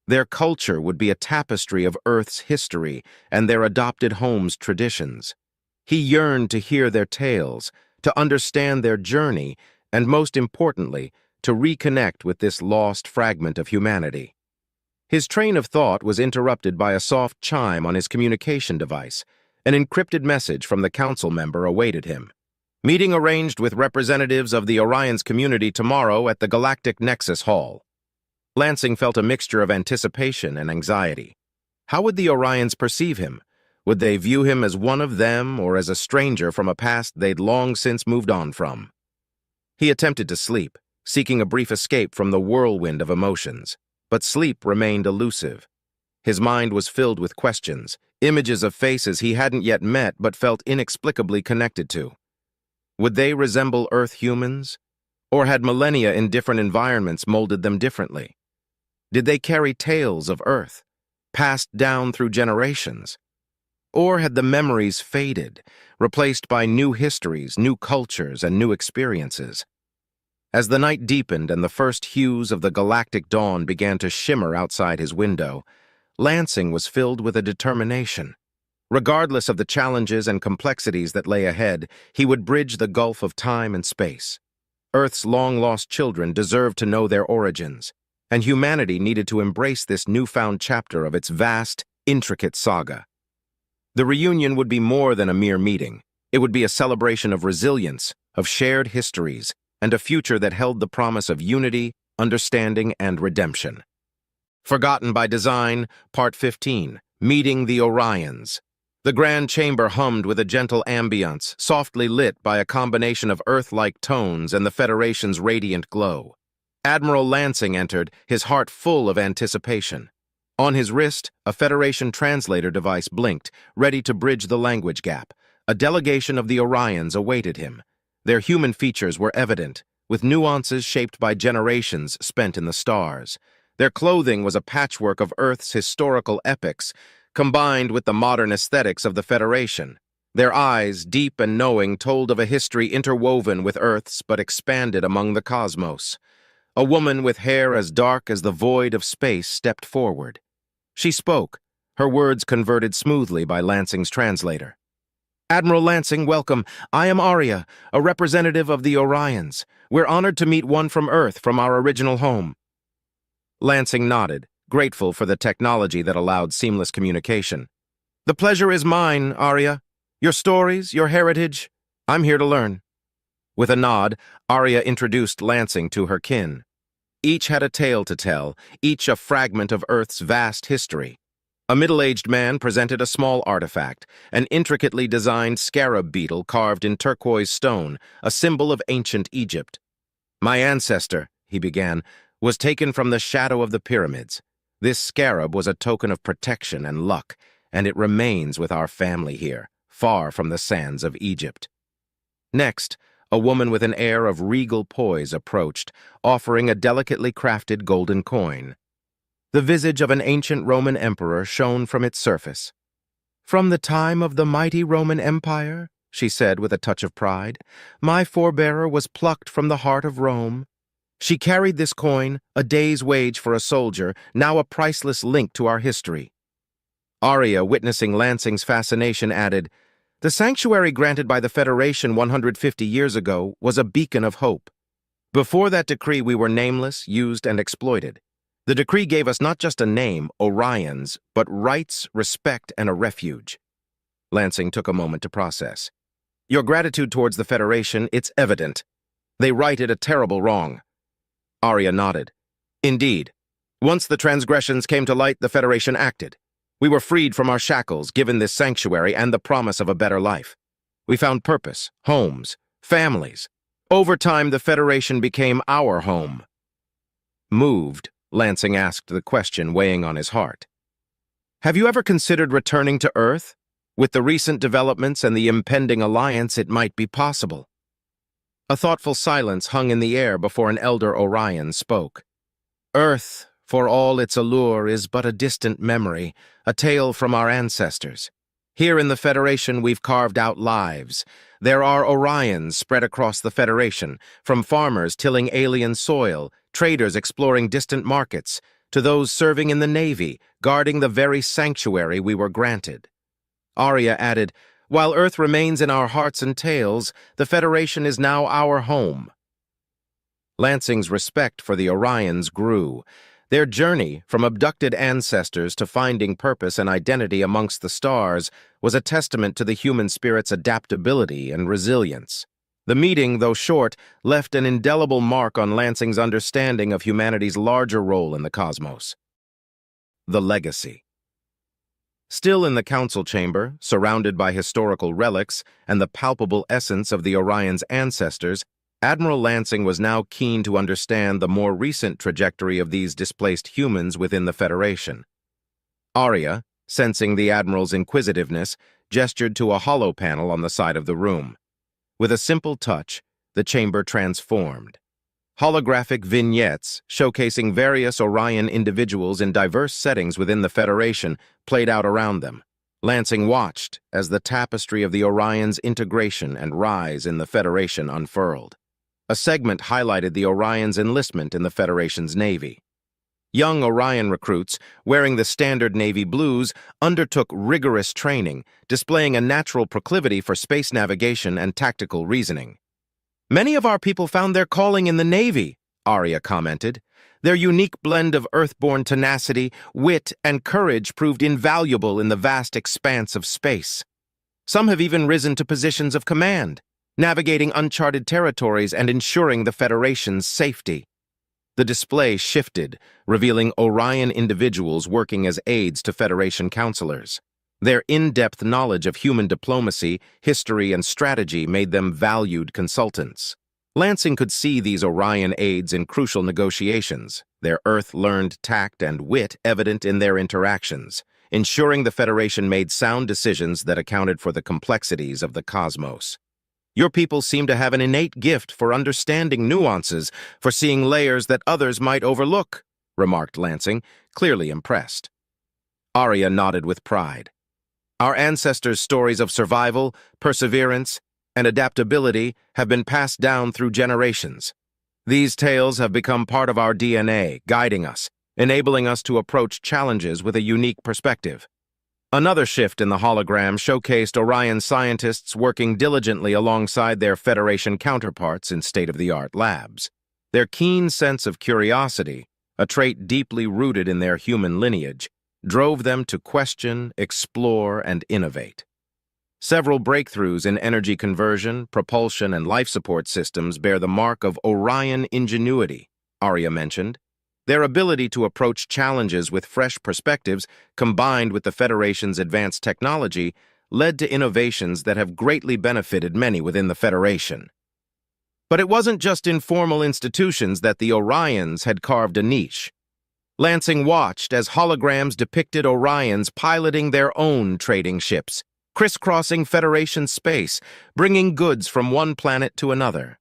Their culture would be a tapestry of Earth's history and their adopted home's traditions. He yearned to hear their tales, to understand their journey, and most importantly, to reconnect with this lost fragment of humanity. His train of thought was interrupted by a soft chime on his communication device. An encrypted message from the council member awaited him. Meeting arranged with representatives of the Orion's community tomorrow at the Galactic Nexus Hall. Lansing felt a mixture of anticipation and anxiety. How would the Orions perceive him? Would they view him as one of them or as a stranger from a past they'd long since moved on from? He attempted to sleep, seeking a brief escape from the whirlwind of emotions. But sleep remained elusive. His mind was filled with questions, images of faces he hadn't yet met but felt inexplicably connected to. Would they resemble Earth humans? Or had millennia in different environments molded them differently? Did they carry tales of Earth, passed down through generations? Or had the memories faded, replaced by new histories, new cultures, and new experiences? As the night deepened and the first hues of the galactic dawn began to shimmer outside his window, Lansing was filled with a determination. Regardless of the challenges and complexities that lay ahead, he would bridge the gulf of time and space. Earth's long-lost children deserved to know their origins, and humanity needed to embrace this newfound chapter of its vast, intricate saga. The reunion would be more than a mere meeting. It would be a celebration of resilience, of shared histories, and a future that held the promise of unity, understanding, and redemption. Forgotten by Design, Part 15, Meeting the Orions. The grand chamber hummed with a gentle ambience, softly lit by a combination of Earth-like tones and the Federation's radiant glow. Admiral Lansing entered, his heart full of anticipation. On his wrist, a Federation translator device blinked, ready to bridge the language gap. A delegation of the Orions awaited him. Their human features were evident, with nuances shaped by generations spent in the stars. Their clothing was a patchwork of Earth's historical epics, combined with the modern aesthetics of the Federation. Their eyes, deep and knowing, told of a history interwoven with Earth's but expanded among the cosmos. A woman with hair as dark as the void of space stepped forward. She spoke, her words converted smoothly by Lansing's translator. "Admiral Lansing, welcome. I am Aria, a representative of the Orions. We're honored to meet one from Earth, from our original home." Lansing nodded, grateful for the technology that allowed seamless communication. "The pleasure is mine, Aria. Your stories, your heritage, I'm here to learn." With a nod, Aria introduced Lansing to her kin. Each had a tale to tell, each a fragment of Earth's vast history. A middle-aged man presented a small artifact, an intricately designed scarab beetle carved in turquoise stone, a symbol of ancient Egypt. "My ancestor," he began, "was taken from the shadow of the pyramids. This scarab was a token of protection and luck, and it remains with our family here, far from the sands of Egypt." Next, a woman with an air of regal poise approached, offering a delicately crafted golden coin. The visage of an ancient Roman emperor shone from its surface. "From the time of the mighty Roman Empire," she said with a touch of pride, "my forebearer was plucked from the heart of Rome. She carried this coin, a day's wage for a soldier, now a priceless link to our history." Aria, witnessing Lansing's fascination, added, "The sanctuary granted by the Federation 150 years ago was a beacon of hope. Before that decree, we were nameless, used, and exploited. The decree gave us not just a name, Orions, but rights, respect, and a refuge." Lansing took a moment to process. "Your gratitude towards the Federation, it's evident. They righted a terrible wrong." Aria nodded. "Indeed. Once the transgressions came to light, the Federation acted. We were freed from our shackles, given this sanctuary and the promise of a better life. We found purpose, homes, families. Over time, the Federation became our home." Moved, Lansing asked the question weighing on his heart. "Have you ever considered returning to Earth? With the recent developments and the impending alliance, it might be possible." A thoughtful silence hung in the air before an elder Orion spoke. "Earth, for all its allure, is but a distant memory, a tale from our ancestors. Here in the Federation, we've carved out lives. There are Orions spread across the Federation, from farmers tilling alien soil, traders exploring distant markets, to those serving in the Navy, guarding the very sanctuary we were granted." Aria added, "While Earth remains in our hearts and tales, the Federation is now our home." Lansing's respect for the Orions grew. Their journey from abducted ancestors to finding purpose and identity amongst the stars was a testament to the human spirit's adaptability and resilience. The meeting, though short, left an indelible mark on Lansing's understanding of humanity's larger role in the cosmos. The legacy. Still in the council chamber, surrounded by historical relics and the palpable essence of the Orion's ancestors, Admiral Lansing was now keen to understand the more recent trajectory of these displaced humans within the Federation. Arya, sensing the Admiral's inquisitiveness, gestured to a hollow panel on the side of the room. With a simple touch, the chamber transformed. Holographic vignettes showcasing various Orion individuals in diverse settings within the Federation played out around them. Lansing watched as the tapestry of the Orion's integration and rise in the Federation unfurled. A segment highlighted the Orion's enlistment in the Federation's Navy. Young Orion recruits, wearing the standard Navy blues, undertook rigorous training, displaying a natural proclivity for space navigation and tactical reasoning. "Many of our people found their calling in the Navy," Arya commented. "Their unique blend of earthborn tenacity, wit, and courage proved invaluable in the vast expanse of space. Some have even risen to positions of command, navigating uncharted territories and ensuring the Federation's safety." The display shifted, revealing Orion individuals working as aides to Federation counselors. Their in-depth knowledge of human diplomacy, history, and strategy made them valued consultants. Lansing could see these Orion aides in crucial negotiations, their Earth-learned tact and wit evident in their interactions, ensuring the Federation made sound decisions that accounted for the complexities of the cosmos. "Your people seem to have an innate gift for understanding nuances, for seeing layers that others might overlook," remarked Lansing, clearly impressed. Arya nodded with pride. "Our ancestors' stories of survival, perseverance, and adaptability have been passed down through generations. These tales have become part of our DNA, guiding us, enabling us to approach challenges with a unique perspective." Another shift in the hologram showcased Orion scientists working diligently alongside their Federation counterparts in state-of-the-art labs. Their keen sense of curiosity, a trait deeply rooted in their human lineage, drove them to question, explore, and innovate. Several breakthroughs in energy conversion, propulsion, and life support systems bear the mark of Orion ingenuity, Arya mentioned. Their ability to approach challenges with fresh perspectives, combined with the Federation's advanced technology, led to innovations that have greatly benefited many within the Federation. But it wasn't just in formal institutions that the Orions had carved a niche. Lansing watched as holograms depicted Orions piloting their own trading ships, crisscrossing Federation space, bringing goods from one planet to another.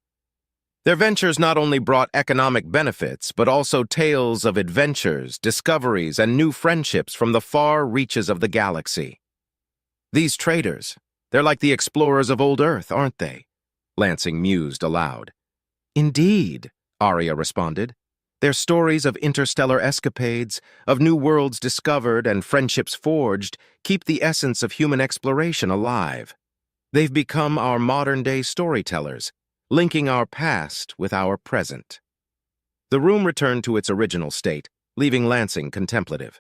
Their ventures not only brought economic benefits, but also tales of adventures, discoveries, and new friendships from the far reaches of the galaxy. "These traders, they're like the explorers of old Earth, aren't they?" Lansing mused aloud. "Indeed," Arya responded. "Their stories of interstellar escapades, of new worlds discovered and friendships forged, keep the essence of human exploration alive. They've become our modern-day storytellers, linking our past with our present." The room returned to its original state, leaving Lansing contemplative.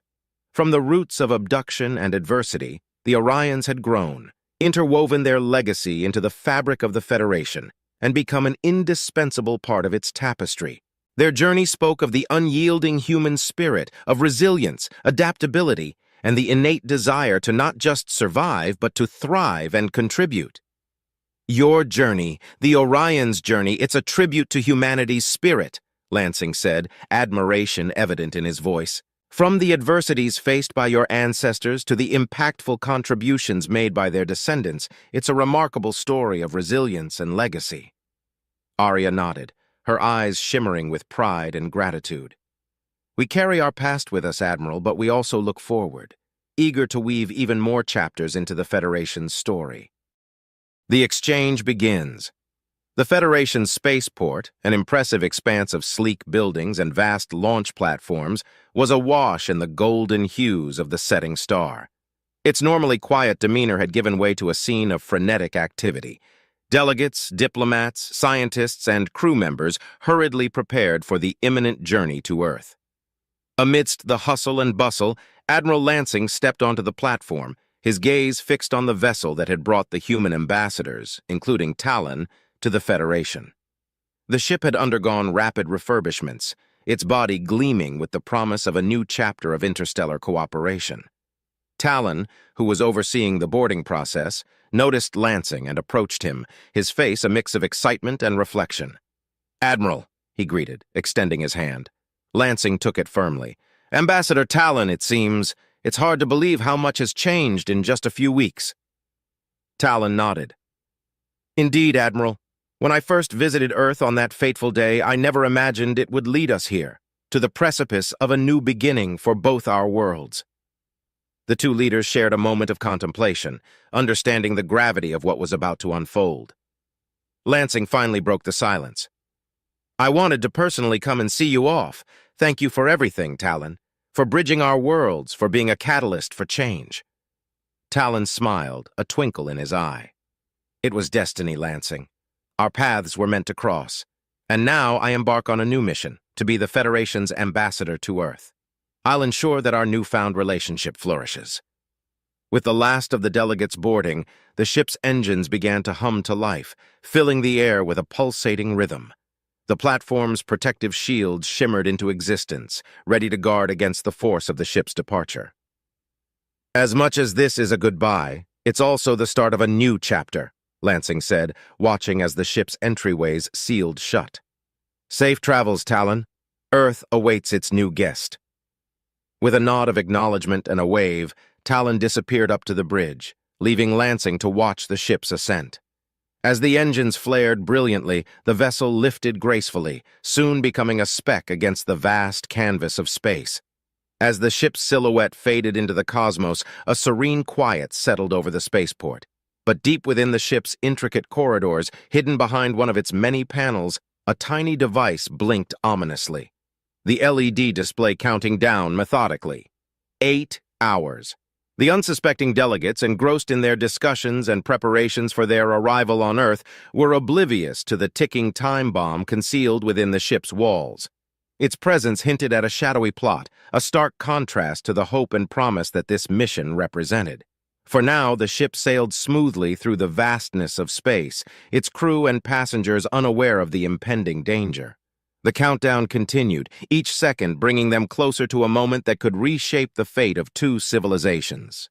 From the roots of abduction and adversity, the Orions had grown, interwoven their legacy into the fabric of the Federation, and become an indispensable part of its tapestry. Their journey spoke of the unyielding human spirit, of resilience, adaptability, and the innate desire to not just survive, but to thrive and contribute. "Your journey, the Orion's journey, it's a tribute to humanity's spirit," Lansing said, admiration evident in his voice. "From the adversities faced by your ancestors to the impactful contributions made by their descendants, it's a remarkable story of resilience and legacy." Arya nodded, her eyes shimmering with pride and gratitude. "We carry our past with us, Admiral, but we also look forward, eager to weave even more chapters into the Federation's story." The exchange begins. The Federation's spaceport, an impressive expanse of sleek buildings and vast launch platforms, was awash in the golden hues of the setting star. Its normally quiet demeanor had given way to a scene of frenetic activity. Delegates, diplomats, scientists, and crew members hurriedly prepared for the imminent journey to Earth. Amidst the hustle and bustle, Admiral Lansing stepped onto the platform, his gaze fixed on the vessel that had brought the human ambassadors, including Talon, to the Federation. The ship had undergone rapid refurbishments, its body gleaming with the promise of a new chapter of interstellar cooperation. Talon, who was overseeing the boarding process, noticed Lansing and approached him, his face a mix of excitement and reflection. "Admiral," he greeted, extending his hand. Lansing took it firmly. "Ambassador Talon, it seems. It's hard to believe how much has changed in just a few weeks." Talon nodded. "Indeed, Admiral. When I first visited Earth on that fateful day, I never imagined it would lead us here, to the precipice of a new beginning for both our worlds." The two leaders shared a moment of contemplation, understanding the gravity of what was about to unfold. Lansing finally broke the silence. "I wanted to personally come and see you off. Thank you for everything, Talon. For bridging our worlds, for being a catalyst for change." Talon smiled, a twinkle in his eye. "It was destiny, Lansing. Our paths were meant to cross. And now I embark on a new mission, to be the Federation's ambassador to Earth. I'll ensure that our newfound relationship flourishes." With the last of the delegates boarding, the ship's engines began to hum to life, filling the air with a pulsating rhythm. The platform's protective shields shimmered into existence, ready to guard against the force of the ship's departure. "As much as this is a goodbye, it's also the start of a new chapter," Lansing said, watching as the ship's entryways sealed shut. "Safe travels, Talon. Earth awaits its new guest." With a nod of acknowledgement and a wave, Talon disappeared up to the bridge, leaving Lansing to watch the ship's ascent. As the engines flared brilliantly, the vessel lifted gracefully, soon becoming a speck against the vast canvas of space. As the ship's silhouette faded into the cosmos, a serene quiet settled over the spaceport. But deep within the ship's intricate corridors, hidden behind one of its many panels, a tiny device blinked ominously. The LED display counting down methodically. 8 hours. The unsuspecting delegates, engrossed in their discussions and preparations for their arrival on Earth, were oblivious to the ticking time bomb concealed within the ship's walls. Its presence hinted at a shadowy plot, a stark contrast to the hope and promise that this mission represented. For now, the ship sailed smoothly through the vastness of space, its crew and passengers unaware of the impending danger. The countdown continued, each second bringing them closer to a moment that could reshape the fate of two civilizations.